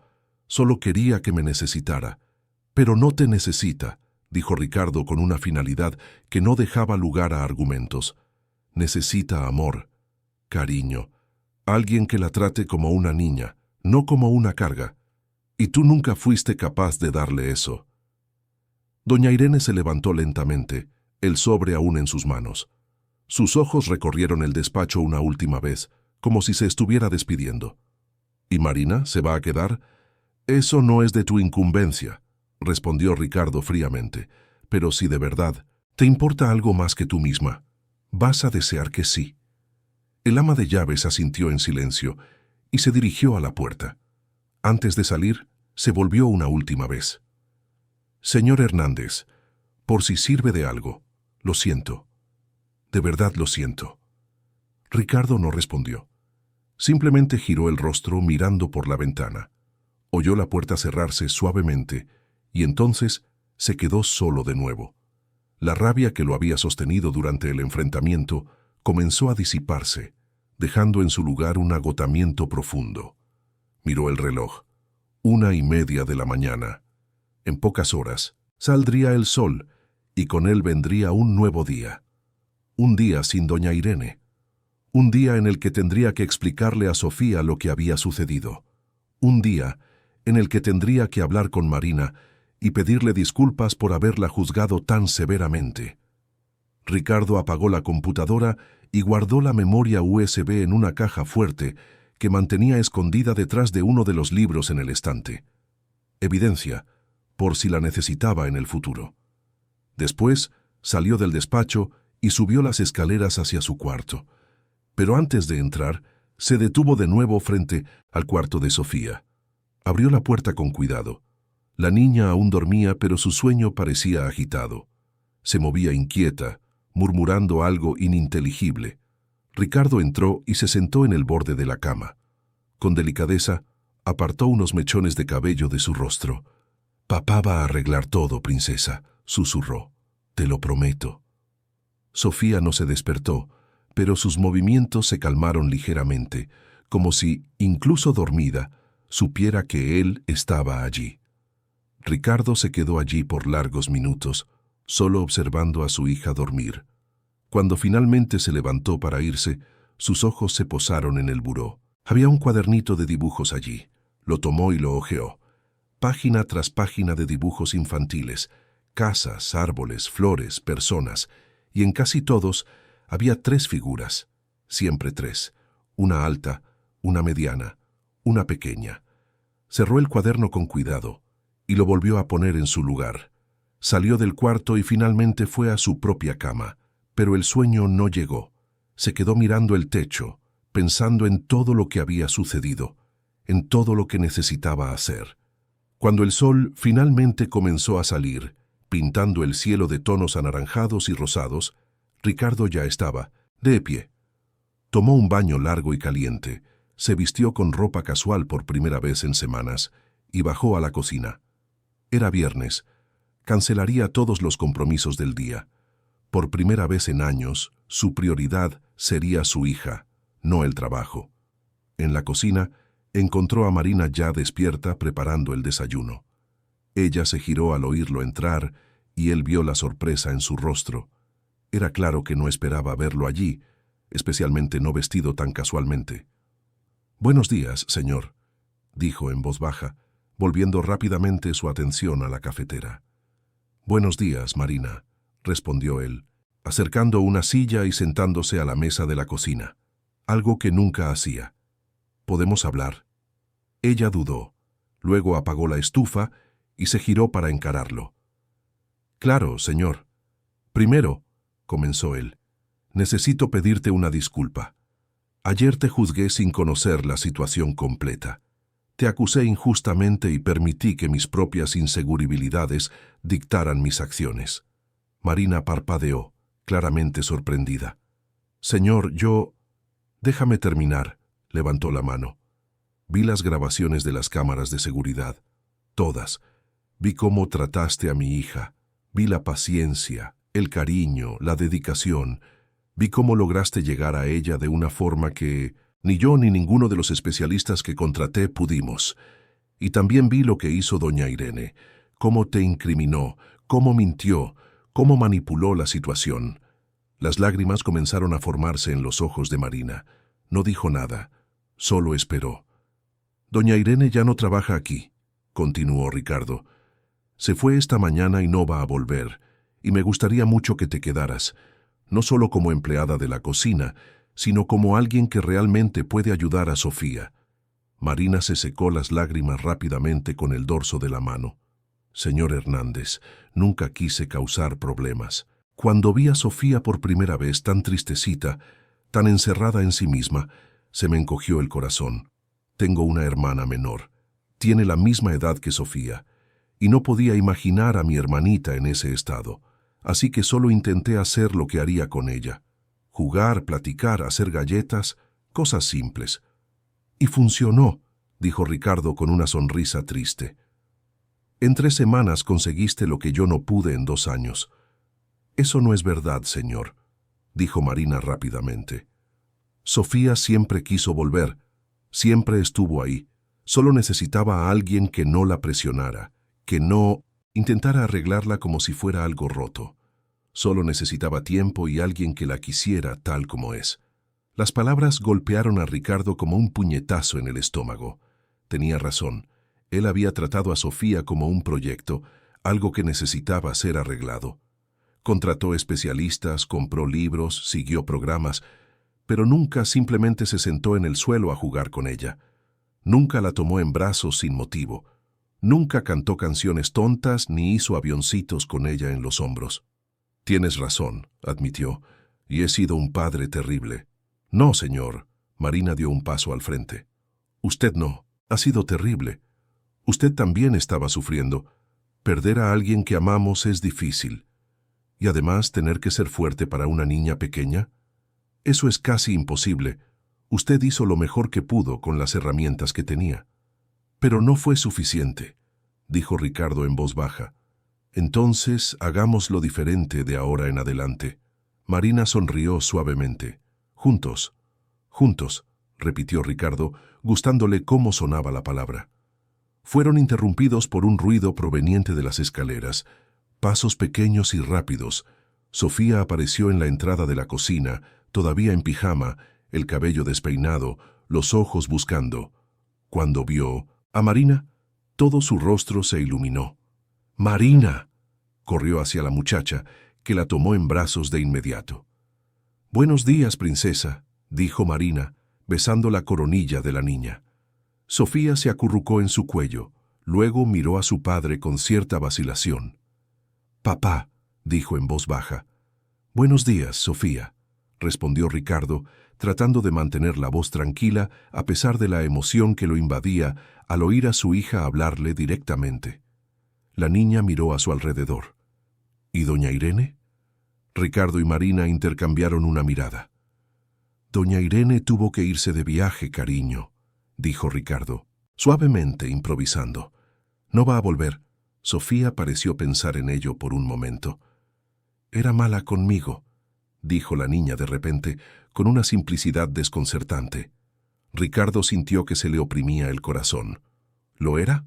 Solo quería que me necesitara. Pero no te necesita, dijo Ricardo con una finalidad que no dejaba lugar a argumentos. Necesita amor, cariño, alguien que la trate como una niña, no como una carga. Y tú nunca fuiste capaz de darle eso. Doña Irene se levantó lentamente, el sobre aún en sus manos. Sus ojos recorrieron el despacho una última vez, como si se estuviera despidiendo. ¿Y Marina se va a quedar? Eso no es de tu incumbencia, respondió Ricardo fríamente. Pero si de verdad te importa algo más que tú misma, vas a desear que sí. El ama de llaves asintió en silencio y se dirigió a la puerta. Antes de salir, se volvió una última vez. Señor Hernández, por si sirve de algo, lo siento. De verdad lo siento. Ricardo no respondió. Simplemente giró el rostro mirando por la ventana. Oyó la puerta cerrarse suavemente y entonces se quedó solo de nuevo. La rabia que lo había sostenido durante el enfrentamiento comenzó a disiparse, dejando en su lugar un agotamiento profundo. Miró el reloj. 1:30 de la mañana. En pocas horas saldría el sol y con él vendría un nuevo día. Un día sin doña Irene. Un día en el que tendría que explicarle a Sofía lo que había sucedido. Un día en el que tendría que hablar con Marina y pedirle disculpas por haberla juzgado tan severamente. Ricardo apagó la computadora y guardó la memoria USB en una caja fuerte que mantenía escondida detrás de uno de los libros en el estante. Evidencia, por si la necesitaba en el futuro. Después salió del despacho y subió las escaleras hacia su cuarto. Pero antes de entrar, se detuvo de nuevo frente al cuarto de Sofía. Abrió la puerta con cuidado. La niña aún dormía, pero su sueño parecía agitado. Se movía inquieta, murmurando algo ininteligible. Ricardo entró y se sentó en el borde de la cama. Con delicadeza, apartó unos mechones de cabello de su rostro. «Papá va a arreglar todo, princesa», susurró. «Te lo prometo». Sofía no se despertó, pero sus movimientos se calmaron ligeramente, como si, incluso dormida, supiera que él estaba allí. Ricardo se quedó allí por largos minutos, solo observando a su hija dormir. Cuando finalmente se levantó para irse, sus ojos se posaron en el buró. Había un cuadernito de dibujos allí. Lo tomó y lo hojeó. Página tras página de dibujos infantiles, casas, árboles, flores, personas, y en casi todos había 3 figuras, siempre 3, una alta, una mediana, una pequeña. Cerró el cuaderno con cuidado y lo volvió a poner en su lugar. Salió del cuarto y finalmente fue a su propia cama, pero el sueño no llegó. Se quedó mirando el techo, pensando en todo lo que había sucedido, en todo lo que necesitaba hacer. Cuando el sol finalmente comenzó a salir, pintando el cielo de tonos anaranjados y rosados, Ricardo ya estaba, de pie. Tomó un baño largo y caliente, se vistió con ropa casual por primera vez en semanas y bajó a la cocina. Era viernes. Cancelaría todos los compromisos del día. Por primera vez en años, su prioridad sería su hija, no el trabajo. En la cocina, encontró a Marina ya despierta preparando el desayuno. Ella se giró al oírlo entrar y él vio la sorpresa en su rostro. Era claro que no esperaba verlo allí, especialmente no vestido tan casualmente. «Buenos días, señor», dijo en voz baja, volviendo rápidamente su atención a la cafetera. «Buenos días, Marina», respondió él, acercando una silla y sentándose a la mesa de la cocina, algo que nunca hacía. «¿Podemos hablar?» Ella dudó, luego apagó la estufa y se giró para encararlo. «Claro, señor. Primero», comenzó él, «necesito pedirte una disculpa. Ayer te juzgué sin conocer la situación completa. Te acusé injustamente y permití que mis propias inseguridades dictaran mis acciones. Marina parpadeó, claramente sorprendida. Señor, yo... Déjame terminar, levantó la mano. Vi las grabaciones de las cámaras de seguridad. Todas. Vi cómo trataste a mi hija. Vi la paciencia, el cariño, la dedicación. Vi cómo lograste llegar a ella de una forma que ni yo ni ninguno de los especialistas que contraté pudimos. Y también vi lo que hizo doña Irene, cómo te incriminó, cómo mintió, cómo manipuló la situación. Las lágrimas comenzaron a formarse en los ojos de Marina. No dijo nada, solo esperó. Doña Irene ya no trabaja aquí, continuó Ricardo. Se fue esta mañana y no va a volver, y me gustaría mucho que te quedaras, no solo como empleada de la cocina, sino como alguien que realmente puede ayudar a Sofía. Marina se secó las lágrimas rápidamente con el dorso de la mano. Señor Hernández, nunca quise causar problemas. Cuando vi a Sofía por primera vez tan tristecita, tan encerrada en sí misma, se me encogió el corazón. Tengo una hermana menor. Tiene la misma edad que Sofía, y no podía imaginar a mi hermanita en ese estado, así que solo intenté hacer lo que haría con ella. Jugar, platicar, hacer galletas, cosas simples. Y funcionó, dijo Ricardo con una sonrisa triste. En 3 semanas conseguiste lo que yo no pude en 2 años. Eso no es verdad, señor, dijo Marina rápidamente. Sofía siempre quiso volver, siempre estuvo ahí. Solo necesitaba a alguien que no la presionara, que no intentara arreglarla como si fuera algo roto. Solo necesitaba tiempo y alguien que la quisiera tal como es. Las palabras golpearon a Ricardo como un puñetazo en el estómago. Tenía razón. Él había tratado a Sofía como un proyecto, algo que necesitaba ser arreglado. Contrató especialistas, compró libros, siguió programas, pero nunca simplemente se sentó en el suelo a jugar con ella. Nunca la tomó en brazos sin motivo. Nunca cantó canciones tontas ni hizo avioncitos con ella en los hombros. Tienes razón, admitió, y he sido un padre terrible. No, señor. Marina dio un paso al frente. Usted no. Ha sido terrible. Usted también estaba sufriendo. Perder a alguien que amamos es difícil. Y además tener que ser fuerte para una niña pequeña. Eso es casi imposible. Usted hizo lo mejor que pudo con las herramientas que tenía. Pero no fue suficiente, dijo Ricardo en voz baja. Entonces, hagámoslo diferente de ahora en adelante. Marina sonrió suavemente. Juntos, repitió Ricardo, gustándole cómo sonaba la palabra. Fueron interrumpidos por un ruido proveniente de las escaleras. Pasos pequeños y rápidos. Sofía apareció en la entrada de la cocina, todavía en pijama, el cabello despeinado, los ojos buscando. Cuando vio a Marina, todo su rostro se iluminó. ¡Marina! Corrió hacia la muchacha, que la tomó en brazos de inmediato. «Buenos días, princesa», dijo Marina, besando la coronilla de la niña. Sofía se acurrucó en su cuello, luego miró a su padre con cierta vacilación. «Papá», dijo en voz baja. «Buenos días, Sofía», respondió Ricardo, tratando de mantener la voz tranquila a pesar de la emoción que lo invadía al oír a su hija hablarle directamente. La niña miró a su alrededor. ¿Y doña Irene? Ricardo y Marina intercambiaron una mirada. «Doña Irene tuvo que irse de viaje, cariño», dijo Ricardo, suavemente improvisando. «No va a volver». Sofía pareció pensar en ello por un momento. «Era mala conmigo», dijo la niña de repente, con una simplicidad desconcertante. Ricardo sintió que se le oprimía el corazón. ¿Lo era?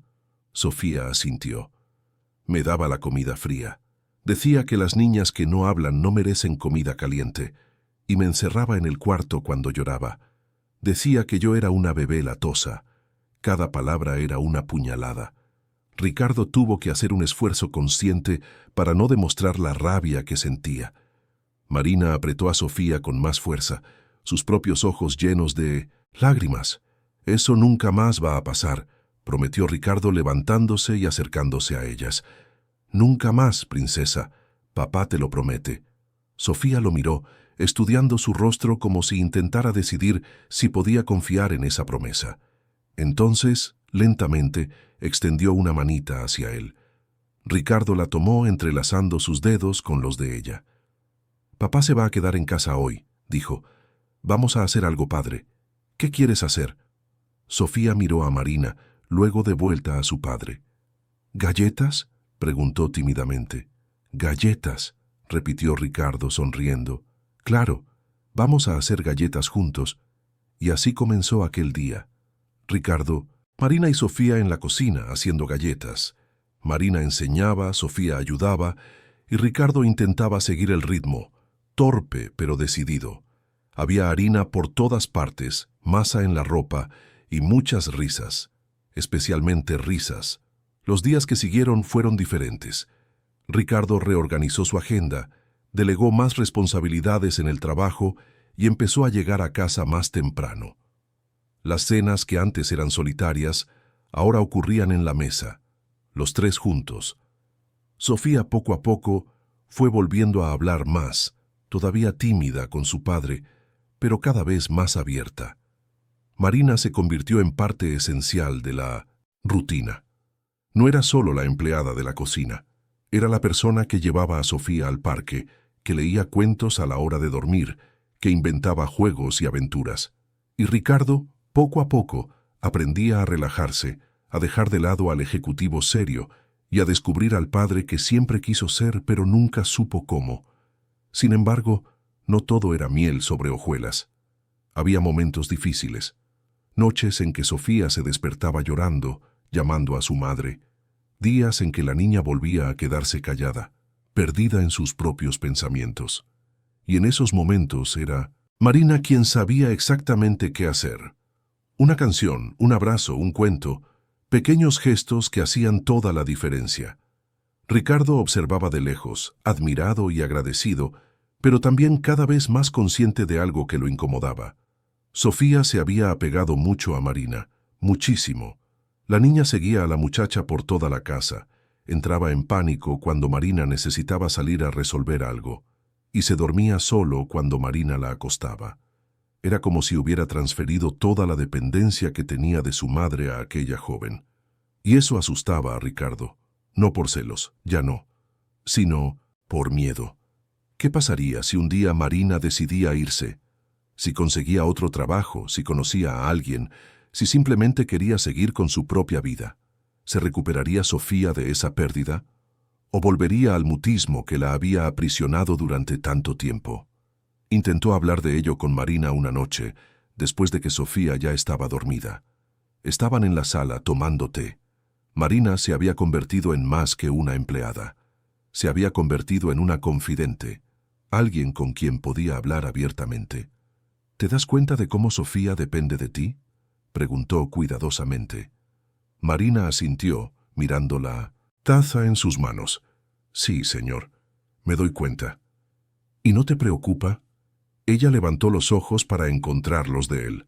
Sofía asintió. «Me daba la comida fría. Decía que las niñas que no hablan no merecen comida caliente, y me encerraba en el cuarto cuando lloraba. Decía que yo era una bebé latosa. Cada palabra era una puñalada». Ricardo tuvo que hacer un esfuerzo consciente para no demostrar la rabia que sentía. Marina apretó a Sofía con más fuerza, sus propios ojos llenos de lágrimas. «Eso nunca más va a pasar», prometió Ricardo levantándose y acercándose a ellas. «Nunca más, princesa. Papá te lo promete». Sofía lo miró, estudiando su rostro como si intentara decidir si podía confiar en esa promesa. Entonces Lentamente extendió una manita hacia él. Ricardo la tomó entrelazando sus dedos con los de ella. «Papá se va a quedar en casa hoy», dijo. «Vamos a hacer algo, padre. ¿Qué quieres hacer?» Sofía miró a Marina, luego de vuelta a su padre. «¿Galletas?», preguntó tímidamente. «Galletas», repitió Ricardo sonriendo. «Claro, vamos a hacer galletas juntos». Y así comenzó aquel día. Ricardo, Marina y Sofía en la cocina haciendo galletas. Marina enseñaba, Sofía ayudaba, y Ricardo intentaba seguir el ritmo, torpe pero decidido. Había harina por todas partes, masa en la ropa y muchas risas, especialmente risas. Los días que siguieron fueron diferentes. Ricardo reorganizó su agenda, delegó más responsabilidades en el trabajo y empezó a llegar a casa más temprano. Las cenas que antes eran solitarias, ahora ocurrían en la mesa, los tres juntos. Sofía poco a poco fue volviendo a hablar más, todavía tímida con su padre, pero cada vez más abierta. Marina se convirtió en parte esencial de la rutina. No era solo la empleada de la cocina, era la persona que llevaba a Sofía al parque, que leía cuentos a la hora de dormir, que inventaba juegos y aventuras. Y Ricardo, poco a poco, aprendía a relajarse, a dejar de lado al ejecutivo serio y a descubrir al padre que siempre quiso ser pero nunca supo cómo. Sin embargo, no todo era miel sobre hojuelas. Había momentos difíciles, noches en que Sofía se despertaba llorando, llamando a su madre, días en que la niña volvía a quedarse callada, perdida en sus propios pensamientos. Y en esos momentos era Marina quien sabía exactamente qué hacer. Una canción, un abrazo, un cuento, pequeños gestos que hacían toda la diferencia. Ricardo observaba de lejos, admirado y agradecido, pero también cada vez más consciente de algo que lo incomodaba. Sofía se había apegado mucho a Marina, muchísimo. La niña seguía a la muchacha por toda la casa, entraba en pánico cuando Marina necesitaba salir a resolver algo, y se dormía solo cuando Marina la acostaba. Era como si hubiera transferido toda la dependencia que tenía de su madre a aquella joven. Y eso asustaba a Ricardo, no por celos, ya no, sino por miedo. ¿Qué pasaría si un día Marina decidía irse? Si conseguía otro trabajo, si conocía a alguien, si simplemente quería seguir con su propia vida. ¿Se recuperaría Sofía de esa pérdida? ¿O volvería al mutismo que la había aprisionado durante tanto tiempo? Intentó hablar de ello con Marina una noche, después de que Sofía ya estaba dormida. Estaban en la sala tomando té. Marina se había convertido en más que una empleada. Se había convertido en una confidente, alguien con quien podía hablar abiertamente. ¿Te das cuenta de cómo Sofía depende de ti?, preguntó cuidadosamente. Marina asintió, mirando la taza en sus manos. Sí, señor, me doy cuenta. ¿Y no te preocupa? Ella levantó los ojos para encontrarlos de él.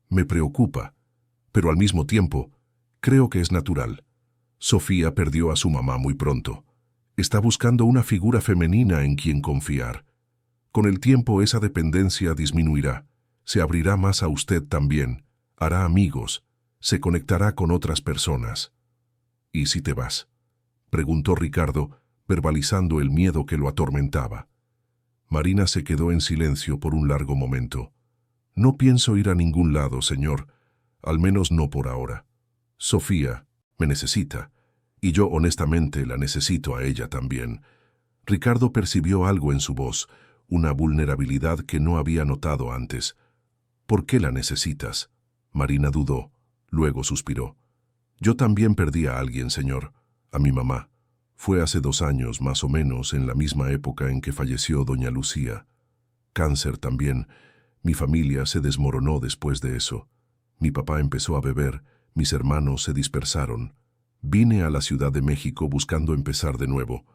Me preocupa, pero al mismo tiempo, creo que es natural. Sofía perdió a su mamá muy pronto. Está buscando una figura femenina en quien confiar. Con el tiempo esa dependencia disminuirá. Se abrirá más a usted también. Hará amigos. Se conectará con otras personas. ¿Y si te vas?, preguntó Ricardo, verbalizando el miedo que lo atormentaba. Marina se quedó en silencio por un largo momento. No pienso ir a ningún lado, señor. Al menos no por ahora. Sofía me necesita, y yo honestamente la necesito a ella también. Ricardo percibió algo en su voz, una vulnerabilidad que no había notado antes. ¿Por qué la necesitas? Marina dudó, luego suspiró. Yo también perdí a alguien, señor, a mi mamá. Fue hace 2 años, más o menos, en la misma época en que falleció doña Lucía. Cáncer también. Mi familia se desmoronó después de eso. Mi papá empezó a beber, mis hermanos se dispersaron. Vine a la Ciudad de México buscando empezar de nuevo.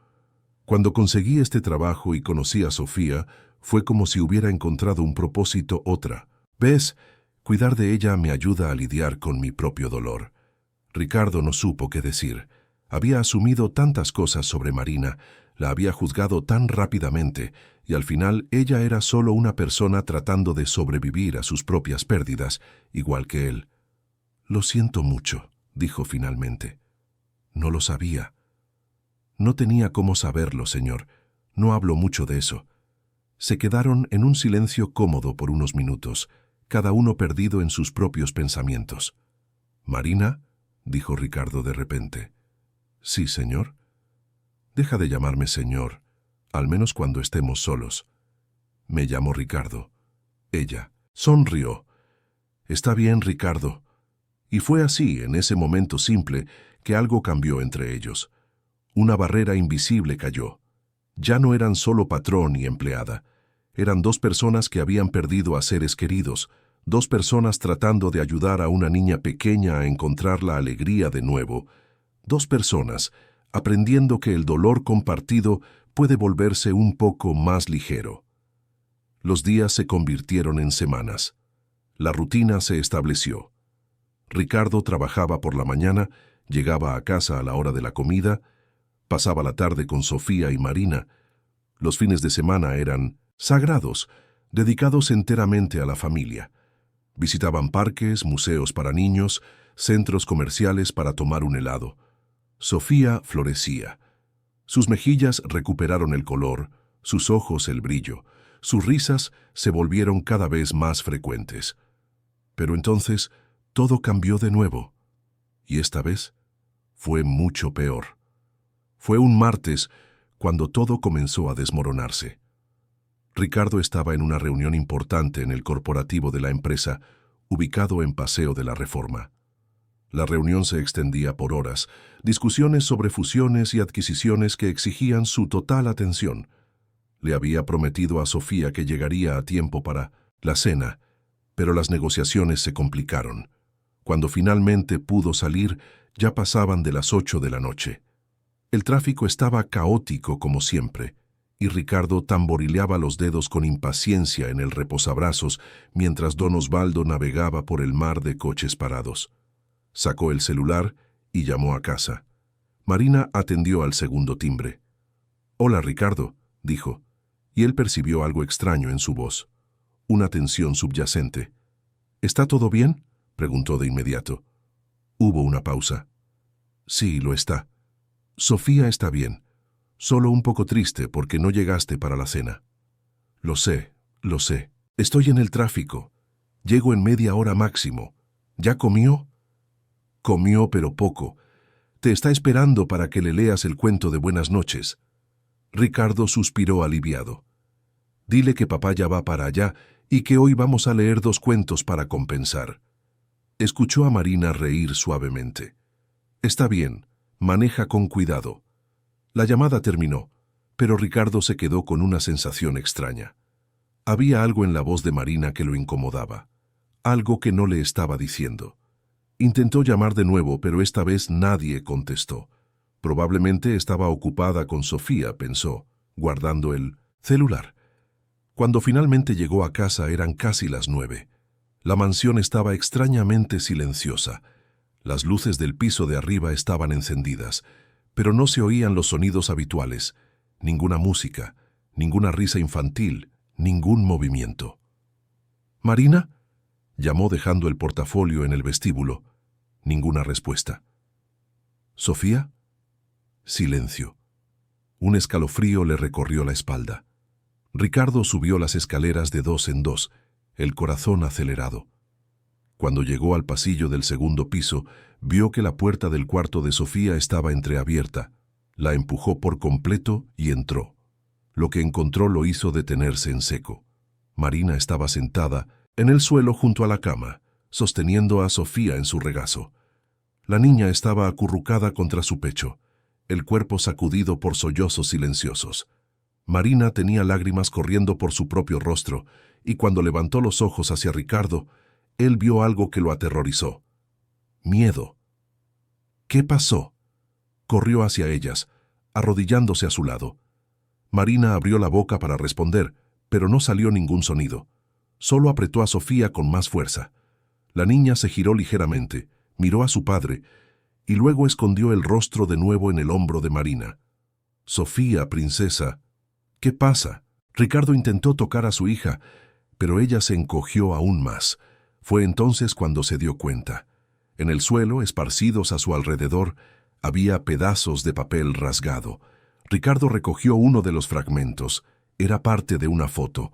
Cuando conseguí este trabajo y conocí a Sofía, fue como si hubiera encontrado un propósito otra. ¿Ves? Cuidar de ella me ayuda a lidiar con mi propio dolor. Ricardo no supo qué decir. Había asumido tantas cosas sobre Marina, la había juzgado tan rápidamente, y al final ella era solo una persona tratando de sobrevivir a sus propias pérdidas, igual que él. Lo siento mucho, dijo finalmente. No lo sabía. No tenía cómo saberlo, señor. No hablo mucho de eso. Se quedaron en un silencio cómodo por unos minutos, cada uno perdido en sus propios pensamientos. «¿Marina?», dijo Ricardo de repente. «Sí, señor». «Deja de llamarme señor, al menos cuando estemos solos». «Me llamo Ricardo». Ella sonrió. «Está bien, Ricardo». Y fue así, en ese momento simple, que algo cambió entre ellos. Una barrera invisible cayó. Ya no eran solo patrón y empleada. Eran dos personas que habían perdido a seres queridos, dos personas tratando de ayudar a una niña pequeña a encontrar la alegría de nuevo, dos personas aprendiendo que el dolor compartido puede volverse un poco más ligero. Los días se convirtieron en semanas. La rutina se estableció. Ricardo trabajaba por la mañana, llegaba a casa a la hora de la comida, pasaba la tarde con Sofía y Marina. Los fines de semana eran sagrados, dedicados enteramente a la familia. Visitaban parques, museos para niños, centros comerciales para tomar un helado. Sofía florecía. Sus mejillas recuperaron el color, sus ojos el brillo, sus risas se volvieron cada vez más frecuentes. Pero entonces todo cambió de nuevo, y esta vez fue mucho peor. Fue un martes cuando todo comenzó a desmoronarse. Ricardo estaba en una reunión importante en el corporativo de la empresa, ubicado en Paseo de la Reforma. La reunión se extendía por horas, discusiones sobre fusiones y adquisiciones que exigían su total atención. Le había prometido a Sofía que llegaría a tiempo para la cena, pero las negociaciones se complicaron. Cuando finalmente pudo salir, ya pasaban de las 8 de la noche. El tráfico estaba caótico como siempre, y Ricardo tamborileaba los dedos con impaciencia en el reposabrazos mientras don Osvaldo navegaba por el mar de coches parados. Sacó el celular y llamó a casa. Marina atendió al segundo timbre. «Hola, Ricardo», dijo, y él percibió algo extraño en su voz, una tensión subyacente. «¿Está todo bien?», preguntó de inmediato. Hubo una pausa. «Sí, lo está. Sofía está bien. Solo un poco triste porque no llegaste para la cena». Lo sé. Estoy en el tráfico. Llego en media hora máximo. ¿Ya comió?» «Comió, pero poco. Te está esperando para que le leas el cuento de buenas noches». Ricardo suspiró aliviado. «Dile que papá ya va para allá y que hoy vamos a leer 2 cuentos para compensar». Escuchó a Marina reír suavemente. «Está bien, maneja con cuidado». La llamada terminó, pero Ricardo se quedó con una sensación extraña. Había algo en la voz de Marina que lo incomodaba, algo que no le estaba diciendo. Intentó llamar de nuevo, pero esta vez nadie contestó. Probablemente estaba ocupada con Sofía, pensó, guardando el celular. Cuando finalmente llegó a casa eran casi las 9. La mansión estaba extrañamente silenciosa. Las luces del piso de arriba estaban encendidas, pero no se oían los sonidos habituales, ninguna música, ninguna risa infantil, ningún movimiento. «¿Marina?», llamó dejando el portafolio en el vestíbulo. Ninguna respuesta. «¿Sofía?». Silencio. Un escalofrío le recorrió la espalda. Ricardo subió las escaleras de 2 en 2, el corazón acelerado. Cuando llegó al pasillo del segundo piso, vio que la puerta del cuarto de Sofía estaba entreabierta. La empujó por completo y entró. Lo que encontró lo hizo detenerse en seco. Marina estaba sentada en el suelo junto a la cama, sosteniendo a Sofía en su regazo. La niña estaba acurrucada contra su pecho, el cuerpo sacudido por sollozos silenciosos. Marina tenía lágrimas corriendo por su propio rostro, y cuando levantó los ojos hacia Ricardo, él vio algo que lo aterrorizó. Miedo. ¿Qué pasó? Corrió hacia ellas, arrodillándose a su lado. Marina abrió la boca para responder, pero no salió ningún sonido. Solo apretó a Sofía con más fuerza. La niña se giró ligeramente, miró a su padre, y luego escondió el rostro de nuevo en el hombro de Marina. «Sofía, princesa». «¿Qué pasa?». Ricardo intentó tocar a su hija, pero ella se encogió aún más. Fue entonces cuando se dio cuenta. En el suelo, esparcidos a su alrededor, había pedazos de papel rasgado. Ricardo recogió uno de los fragmentos. Era parte de una foto.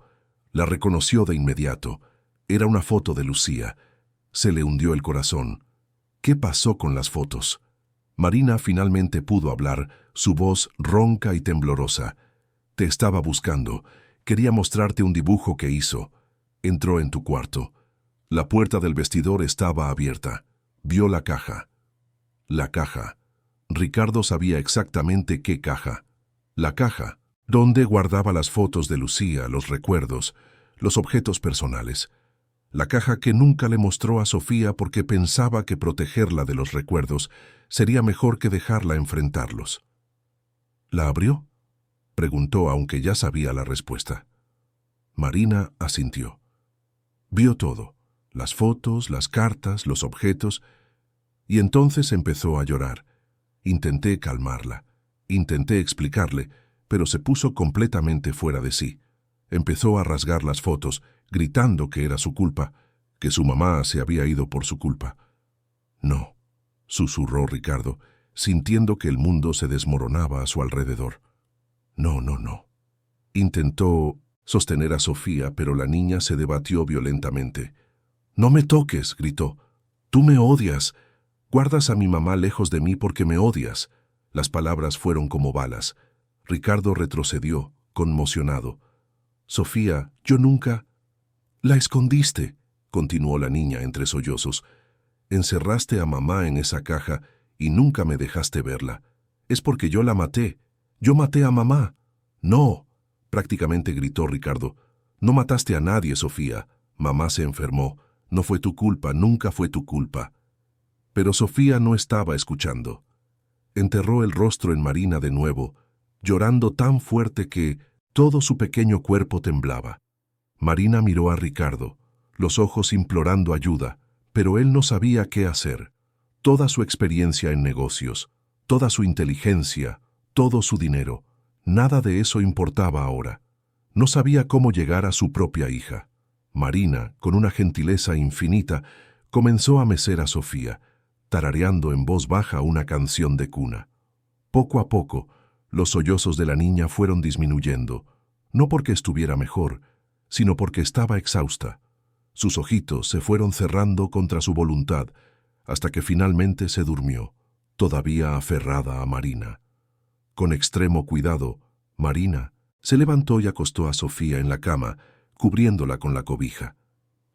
La reconoció de inmediato. Era una foto de Lucía. Se le hundió el corazón. ¿Qué pasó con las fotos? Marina finalmente pudo hablar, su voz ronca y temblorosa. Te estaba buscando. Quería mostrarte un dibujo que hizo. Entró en tu cuarto. La puerta del vestidor estaba abierta. Vio la caja. La caja. Ricardo sabía exactamente qué caja. La caja, donde guardaba las fotos de Lucía, los recuerdos, los objetos personales. La caja que nunca le mostró a Sofía porque pensaba que protegerla de los recuerdos sería mejor que dejarla enfrentarlos. ¿La abrió?, preguntó, aunque ya sabía la respuesta. Marina asintió. Vio todo, las fotos, las cartas, los objetos, y entonces empezó a llorar. Intenté calmarla, intenté explicarle, pero se puso completamente fuera de sí. Empezó a rasgar las fotos, gritando que era su culpa, que su mamá se había ido por su culpa. No, susurró Ricardo, sintiendo que el mundo se desmoronaba a su alrededor. No, no, no. Intentó sostener a Sofía, pero la niña se debatió violentamente. «No me toques», gritó. «Tú me odias. Guardas a mi mamá lejos de mí porque me odias». Las palabras fueron como balas. Ricardo retrocedió, conmocionado. «Sofía, yo nunca...» «La escondiste», continuó la niña entre sollozos. «Encerraste a mamá en esa caja y nunca me dejaste verla. Es porque yo la maté. Yo maté a mamá». «No», prácticamente gritó Ricardo. «No mataste a nadie, Sofía. Mamá se enfermó. No fue tu culpa, nunca fue tu culpa». Pero Sofía no estaba escuchando. Enterró el rostro en Marina de nuevo, llorando tan fuerte que todo su pequeño cuerpo temblaba. Marina miró a Ricardo, los ojos implorando ayuda, pero él no sabía qué hacer. Toda su experiencia en negocios, toda su inteligencia, todo su dinero, nada de eso importaba ahora. No sabía cómo llegar a su propia hija. Marina, con una gentileza infinita, comenzó a mecer a Sofía, tarareando en voz baja una canción de cuna. Poco a poco, los sollozos de la niña fueron disminuyendo, no porque estuviera mejor, sino porque estaba exhausta. Sus ojitos se fueron cerrando contra su voluntad, hasta que finalmente se durmió, todavía aferrada a Marina. Con extremo cuidado, Marina se levantó y acostó a Sofía en la cama, cubriéndola con la cobija.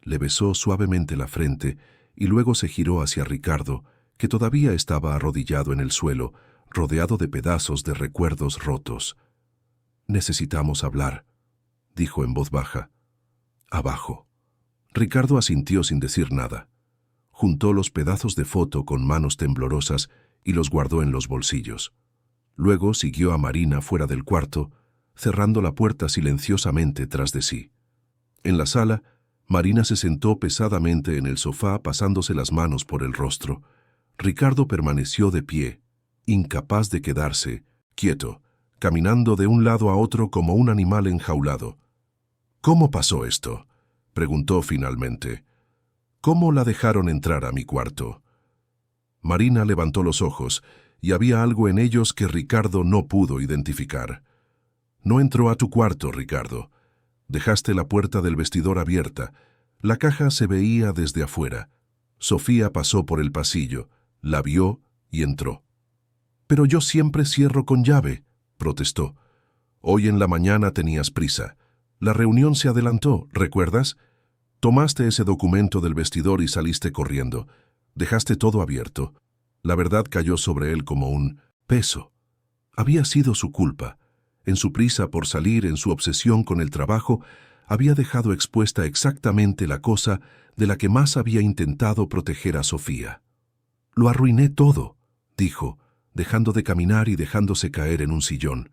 Le besó suavemente la frente y luego se giró hacia Ricardo, que todavía estaba arrodillado en el suelo, rodeado de pedazos de recuerdos rotos. «Necesitamos hablar», dijo en voz baja. «Abajo». Ricardo asintió sin decir nada. Juntó los pedazos de foto con manos temblorosas y los guardó en los bolsillos. Luego siguió a Marina fuera del cuarto, cerrando la puerta silenciosamente tras de sí. En la sala, Marina se sentó pesadamente en el sofá pasándose las manos por el rostro. Ricardo permaneció de pie, incapaz de quedarse, quieto, caminando de un lado a otro como un animal enjaulado. «¿Cómo pasó esto?», preguntó finalmente. «¿Cómo la dejaron entrar a mi cuarto?». Marina levantó los ojos, y había algo en ellos que Ricardo no pudo identificar. «No entró a tu cuarto, Ricardo. Dejaste la puerta del vestidor abierta. La caja se veía desde afuera. Sofía pasó por el pasillo, la vio y entró». «Pero yo siempre cierro con llave», protestó. «Hoy en la mañana tenías prisa. La reunión se adelantó, ¿recuerdas? Tomaste ese documento del vestidor y saliste corriendo. Dejaste todo abierto». La verdad cayó sobre él como un peso. Había sido su culpa. En su prisa por salir, en su obsesión con el trabajo, había dejado expuesta exactamente la cosa de la que más había intentado proteger a Sofía. «Lo arruiné todo», dijo, dejando de caminar y dejándose caer en un sillón.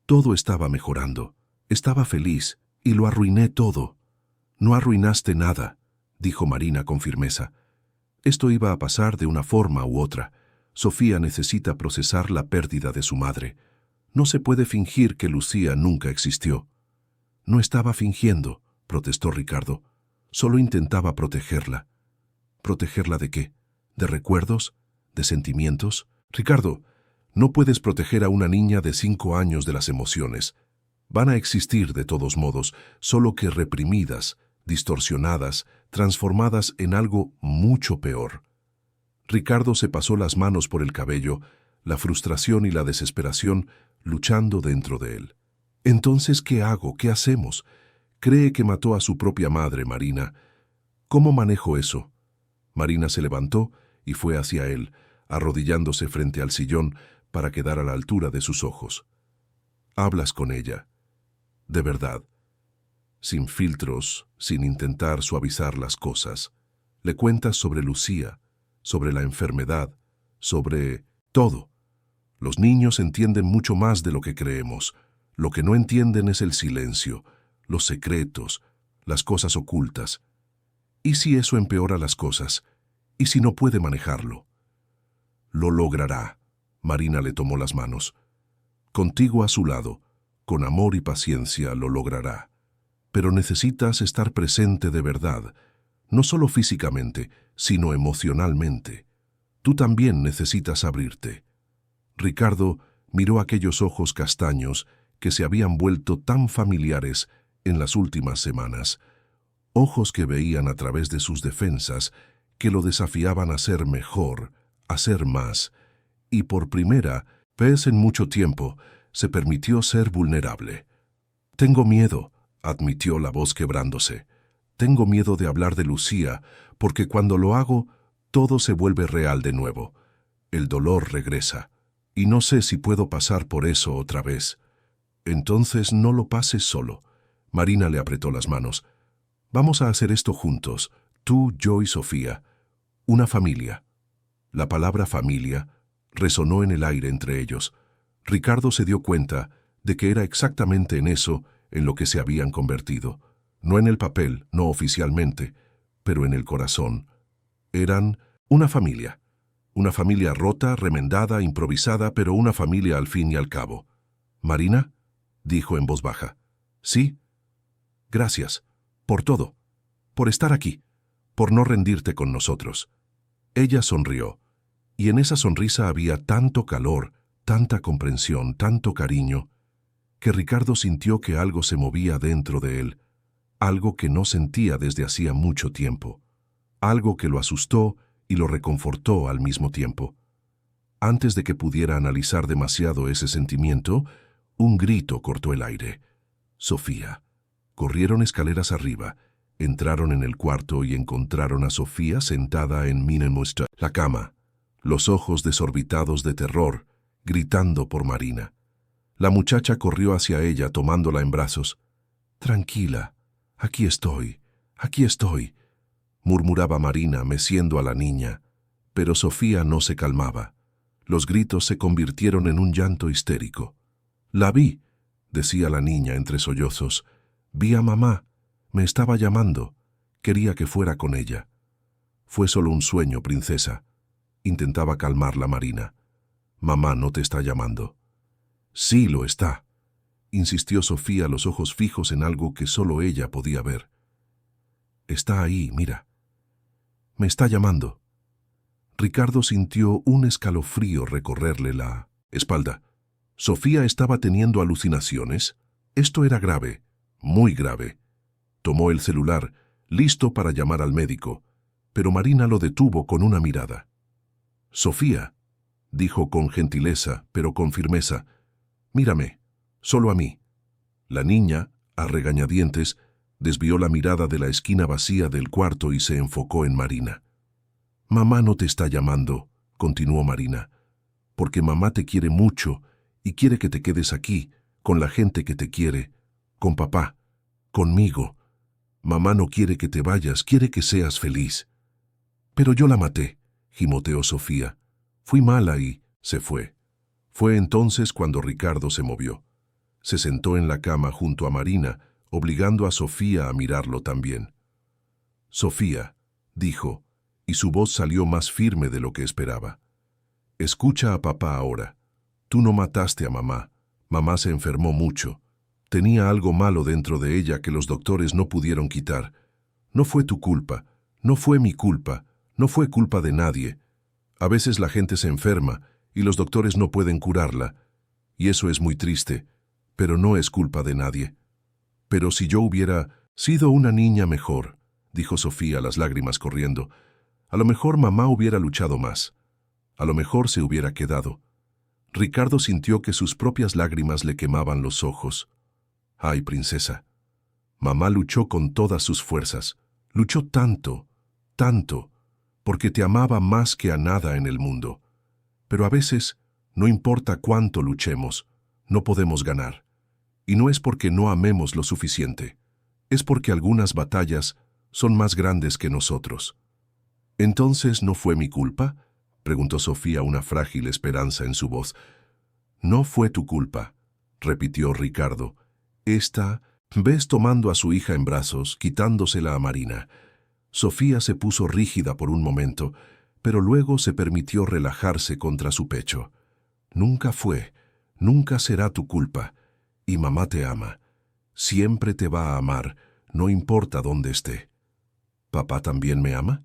«Todo estaba mejorando. Estaba feliz, y lo arruiné todo». «No arruinaste nada», dijo Marina con firmeza. «Esto iba a pasar de una forma u otra. Sofía necesita procesar la pérdida de su madre. No se puede fingir que Lucía nunca existió». «No estaba fingiendo», protestó Ricardo. «Solo intentaba protegerla». «¿Protegerla de qué?». ¿De recuerdos? ¿De sentimientos? Ricardo, no puedes proteger a una niña de 5 años de las emociones. Van a existir de todos modos, solo que reprimidas, distorsionadas, transformadas en algo mucho peor. Ricardo se pasó las manos por el cabello, la frustración y la desesperación luchando dentro de él. Entonces, ¿qué hago? ¿Qué hacemos? Cree que mató a su propia madre, Marina. ¿Cómo manejo eso? Marina se levantó y fue hacia él, arrodillándose frente al sillón para quedar a la altura de sus ojos. Hablas con ella. De verdad. Sin filtros, sin intentar suavizar las cosas. Le cuentas sobre Lucía, sobre la enfermedad, sobre todo. Los niños entienden mucho más de lo que creemos. Lo que no entienden es el silencio, los secretos, las cosas ocultas. ¿Y si eso empeora las cosas? ¿Y si no puede manejarlo? Lo logrará. Marina le tomó las manos. Contigo a su lado, con amor y paciencia, lo logrará. Pero necesitas estar presente de verdad, no solo físicamente, sino emocionalmente. Tú también necesitas abrirte. Ricardo miró aquellos ojos castaños que se habían vuelto tan familiares en las últimas semanas, ojos que veían a través de sus defensas, que lo desafiaban a ser mejor, a ser más, y por primera vez en mucho tiempo se permitió ser vulnerable. Tengo miedo, admitió la voz quebrándose. Tengo miedo de hablar de Lucía, porque cuando lo hago, todo se vuelve real de nuevo. El dolor regresa, y no sé si puedo pasar por eso otra vez. Entonces no lo pases solo. Marina le apretó las manos. Vamos a hacer esto juntos, tú, yo y Sofía. Una familia. La palabra familia resonó en el aire entre ellos. Ricardo se dio cuenta de que era exactamente en eso en lo que se habían convertido. No en el papel, no oficialmente, pero en el corazón. Eran una familia. Una familia rota, remendada, improvisada, pero una familia al fin y al cabo. «¿Marina?», dijo en voz baja. «Sí. Gracias. Por todo. Por estar aquí. Por no rendirte con nosotros». Ella sonrió, y en esa sonrisa había tanto calor, tanta comprensión, tanto cariño, que Ricardo sintió que algo se movía dentro de él, algo que no sentía desde hacía mucho tiempo, algo que lo asustó y lo reconfortó al mismo tiempo. Antes de que pudiera analizar demasiado ese sentimiento, un grito cortó el aire. Sofía. Corrieron escaleras arriba, entraron en el cuarto y encontraron a Sofía sentada en la cama, los ojos desorbitados de terror, gritando por Marina. La muchacha corrió hacia ella tomándola en brazos. «Tranquila, aquí estoy, murmuraba Marina meciendo a la niña, pero Sofía no se calmaba. Los gritos se convirtieron en un llanto histérico. «La vi», decía la niña entre sollozos. «Vi a mamá, me estaba llamando, quería que fuera con ella». «Fue solo un sueño, princesa», intentaba calmarla Marina. «Mamá no te está llamando». «Sí lo está», insistió Sofía, los ojos fijos en algo que solo ella podía ver. «Está ahí, mira. Me está llamando». Ricardo sintió un escalofrío recorrerle la espalda. ¿Sofía estaba teniendo alucinaciones? Esto era grave, muy grave. Tomó el celular, listo para llamar al médico, pero Marina lo detuvo con una mirada. «Sofía», dijo con gentileza, pero con firmeza, «mírame, solo a mí». La niña, a regañadientes, desvió la mirada de la esquina vacía del cuarto y se enfocó en Marina. «Mamá no te está llamando», continuó Marina, «porque mamá te quiere mucho y quiere que te quedes aquí, con la gente que te quiere, con papá, conmigo. Mamá no quiere que te vayas, quiere que seas feliz». «Pero yo la maté», gimoteó Sofía. «Fui mala y se fue». Fue entonces cuando Ricardo se movió. Se sentó en la cama junto a Marina, obligando a Sofía a mirarlo también. «Sofía», dijo, y su voz salió más firme de lo que esperaba. «Escucha a papá ahora. Tú no mataste a mamá. Mamá se enfermó mucho. Tenía algo malo dentro de ella que los doctores no pudieron quitar. No fue tu culpa, no fue mi culpa, no fue culpa de nadie. A veces la gente se enferma y los doctores no pueden curarla, y eso es muy triste, pero no es culpa de nadie. Pero si yo hubiera sido una niña mejor, dijo Sofía, las lágrimas corriendo, a lo mejor mamá hubiera luchado más. A lo mejor se hubiera quedado. Ricardo sintió que sus propias lágrimas le quemaban los ojos. Ay, princesa. Mamá luchó con todas sus fuerzas. Luchó tanto, tanto, porque te amaba más que a nada en el mundo. Pero a veces, no importa cuánto luchemos, no podemos ganar. Y no es porque no amemos lo suficiente. Es porque algunas batallas son más grandes que nosotros. ¿Entonces no fue mi culpa?, preguntó Sofía, una frágil esperanza en su voz. No fue tu culpa, repitió Ricardo. Ves tomando a su hija en brazos, quitándosela a Marina. Sofía se puso rígida por un momento, pero luego se permitió relajarse contra su pecho. Nunca fue, nunca será tu culpa. Y mamá te ama. Siempre te va a amar, no importa dónde esté. ¿Papá también me ama?,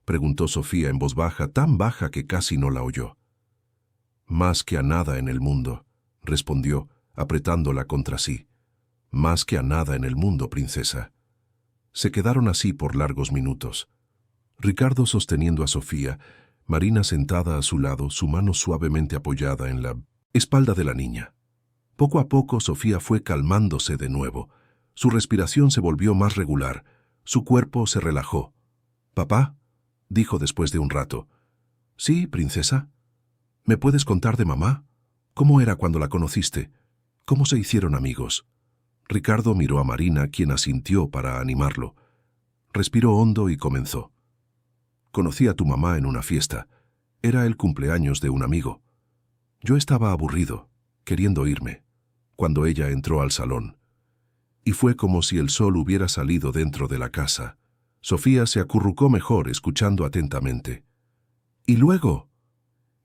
preguntó Sofía en voz baja, tan baja que casi no la oyó. Más que a nada en el mundo, respondió, apretándola contra sí. Más que a nada en el mundo, princesa. Se quedaron así por largos minutos. Ricardo sosteniendo a Sofía, Marina sentada a su lado, su mano suavemente apoyada en la espalda de la niña. Poco a poco Sofía fue calmándose de nuevo. Su respiración se volvió más regular. Su cuerpo se relajó. «¿Papá?», dijo después de un rato. «Sí, princesa. ¿Me puedes contar de mamá? ¿Cómo era cuando la conociste? ¿Cómo se hicieron amigos?». Ricardo miró a Marina, quien asintió para animarlo. Respiró hondo y comenzó. «Conocí a tu mamá en una fiesta. Era el cumpleaños de un amigo. Yo estaba aburrido, queriendo irme, cuando ella entró al salón. Y fue como si el sol hubiera salido dentro de la casa». Sofía se acurrucó mejor, escuchando atentamente. «¿Y luego?».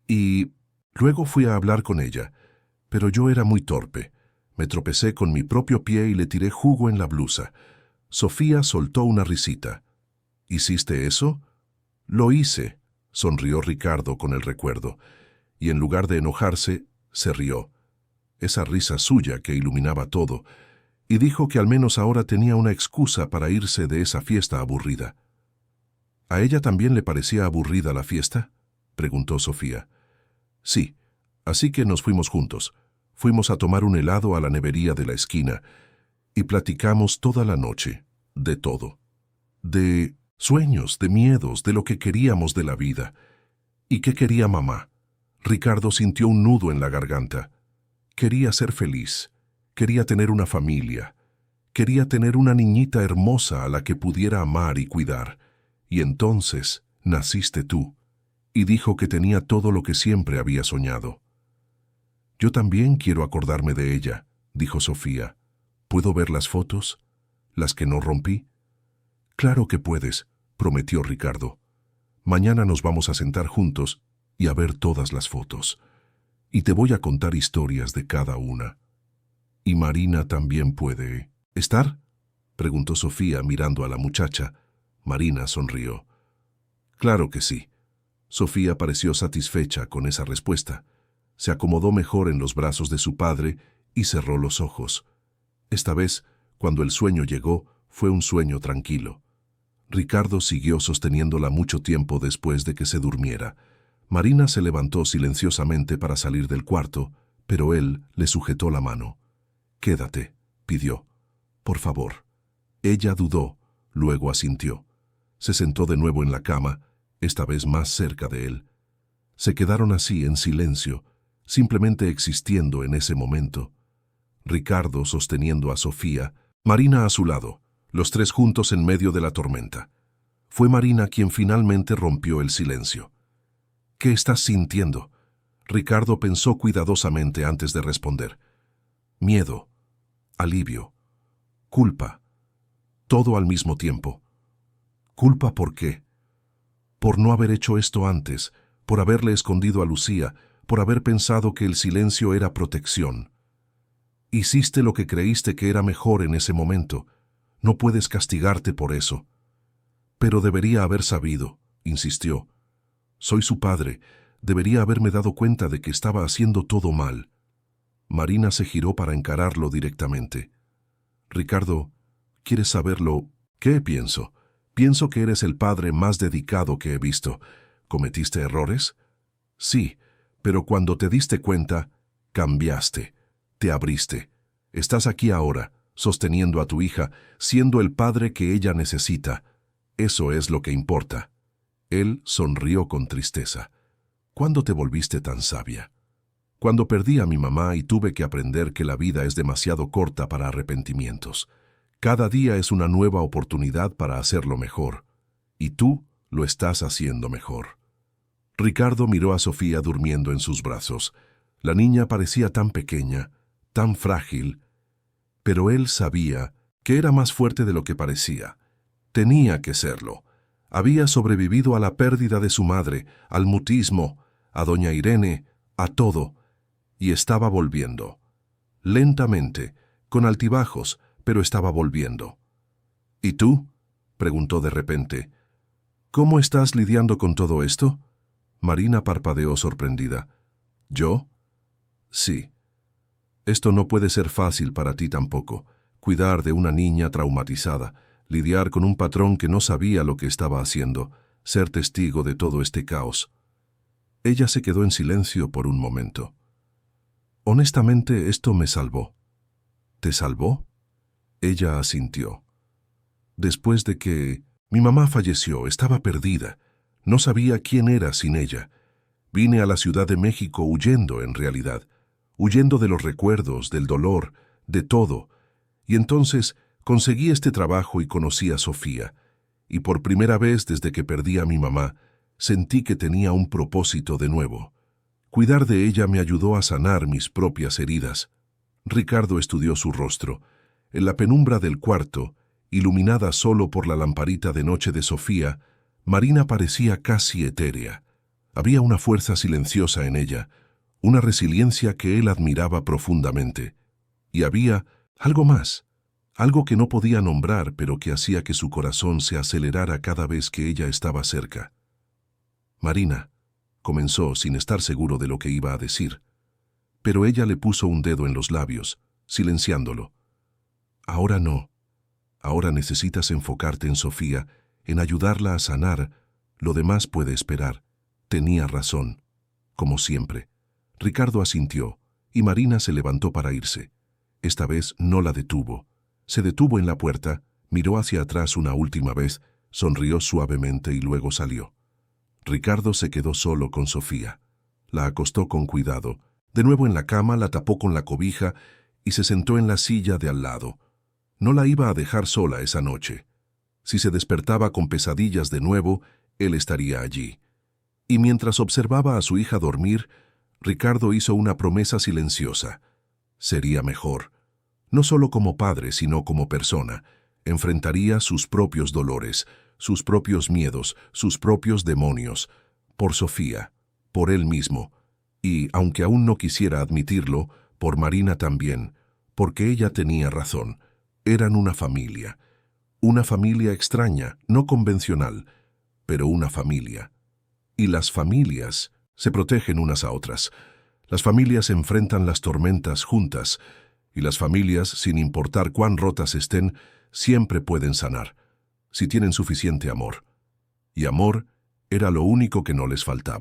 «Y luego fui a hablar con ella, pero yo era muy torpe. Me tropecé con mi propio pie y le tiré jugo en la blusa». Sofía soltó una risita. «¿Hiciste eso?». «Lo hice», sonrió Ricardo con el recuerdo, y en lugar de enojarse, se rió. Esa risa suya que iluminaba todo, y dijo que al menos ahora tenía una excusa para irse de esa fiesta aburrida. ¿A ella también le parecía aburrida la fiesta?, preguntó Sofía. «Sí, así que nos fuimos juntos. Fuimos a tomar un helado a la nevería de la esquina y platicamos toda la noche, de todo. De sueños, de miedos, de lo que queríamos de la vida. ¿Y qué quería mamá?». Ricardo sintió un nudo en la garganta. Quería ser feliz. Quería tener una familia. Quería tener una niñita hermosa a la que pudiera amar y cuidar. Y entonces naciste tú, y dijo que tenía todo lo que siempre había soñado. «Yo también quiero acordarme de ella», dijo Sofía. «¿Puedo ver las fotos? ¿Las que no rompí?». «Claro que puedes», prometió Ricardo. «Mañana nos vamos a sentar juntos y a ver todas las fotos. Y te voy a contar historias de cada una. Y Marina también puede estar», preguntó Sofía mirando a la muchacha. Marina sonrió. «Claro que sí». Sofía pareció satisfecha con esa respuesta. Se acomodó mejor en los brazos de su padre y cerró los ojos. Esta vez, cuando el sueño llegó, fue un sueño tranquilo. Ricardo siguió sosteniéndola mucho tiempo después de que se durmiera. Marina se levantó silenciosamente para salir del cuarto, pero él le sujetó la mano. «Quédate», pidió. «Por favor». Ella dudó, luego asintió. Se sentó de nuevo en la cama, esta vez más cerca de él. Se quedaron así en silencio, simplemente existiendo en ese momento. Ricardo sosteniendo a Sofía, Marina a su lado, los tres juntos en medio de la tormenta. Fue Marina quien finalmente rompió el silencio. «¿Qué estás sintiendo?». Ricardo pensó cuidadosamente antes de responder. «Miedo, alivio, culpa, todo al mismo tiempo». «¿Culpa por qué?». «Por no haber hecho esto antes, por haberle escondido a Lucía, por haber pensado que el silencio era protección. Hiciste lo que creíste que era mejor en ese momento. No puedes castigarte por eso». «Pero debería haber sabido», insistió. «Soy su padre. Debería haberme dado cuenta de que estaba haciendo todo mal. Marina se giró para encararlo directamente. Ricardo, ¿quieres saberlo? ¿Qué pienso? Pienso que eres el padre más dedicado que he visto. ¿Cometiste errores? Sí, pero cuando te diste cuenta, cambiaste, te abriste. Estás aquí ahora, sosteniendo a tu hija, siendo el padre que ella necesita. Eso es lo que importa. Él sonrió con tristeza. ¿Cuándo te volviste tan sabia? Cuando perdí a mi mamá y tuve que aprender que la vida es demasiado corta para arrepentimientos. Cada día es una nueva oportunidad para hacerlo mejor. Y tú lo estás haciendo mejor. Ricardo miró a Sofía durmiendo en sus brazos. La niña parecía tan pequeña, tan frágil, pero él sabía que era más fuerte de lo que parecía. Tenía que serlo. Había sobrevivido a la pérdida de su madre, al mutismo, a doña Irene, a todo, y estaba volviendo. Lentamente, con altibajos, pero estaba volviendo. ¿Y tú?, preguntó de repente. ¿Cómo estás lidiando con todo esto? Marina parpadeó sorprendida. ¿Yo? Sí. Esto no puede ser fácil para ti tampoco. Cuidar de una niña traumatizada, lidiar con un patrón que no sabía lo que estaba haciendo, ser testigo de todo este caos. Ella se quedó en silencio por un momento. Honestamente, esto me salvó. ¿Te salvó? Ella asintió. Después de que mi mamá falleció, estaba perdida. No sabía quién era sin ella. Vine a la Ciudad de México huyendo, en realidad. Huyendo de los recuerdos, del dolor, de todo. Y entonces conseguí este trabajo y conocí a Sofía. Y por primera vez desde que perdí a mi mamá, sentí que tenía un propósito de nuevo. Cuidar de ella me ayudó a sanar mis propias heridas. Ricardo estudió su rostro. En la penumbra del cuarto, iluminada solo por la lamparita de noche de Sofía, Marina parecía casi etérea. Había una fuerza silenciosa en ella, una resiliencia que él admiraba profundamente. Y había algo más, algo que no podía nombrar, pero que hacía que su corazón se acelerara cada vez que ella estaba cerca. Marina, comenzó sin estar seguro de lo que iba a decir. Pero ella le puso un dedo en los labios, silenciándolo. Ahora no. Ahora necesitas enfocarte en Sofía, en ayudarla a sanar. Lo demás puede esperar. Tenía razón, como siempre. Ricardo asintió, y Marina se levantó para irse. Esta vez no la detuvo. Se detuvo en la puerta, miró hacia atrás una última vez, sonrió suavemente y luego salió. Ricardo se quedó solo con Sofía. La acostó con cuidado. De nuevo en la cama, la tapó con la cobija y se sentó en la silla de al lado. No la iba a dejar sola esa noche. Si se despertaba con pesadillas de nuevo, él estaría allí. Y mientras observaba a su hija dormir, Ricardo hizo una promesa silenciosa. Sería mejor. No solo como padre, sino como persona. Enfrentaría sus propios dolores, sus propios miedos, sus propios demonios. Por Sofía, por él mismo. Y, aunque aún no quisiera admitirlo, por Marina también, porque ella tenía razón. Eran una familia. Una familia extraña, no convencional, pero una familia. Y las familias se protegen unas a otras. Las familias enfrentan las tormentas juntas, y las familias, sin importar cuán rotas estén, siempre pueden sanar, si tienen suficiente amor. Y amor era lo único que no les faltaba.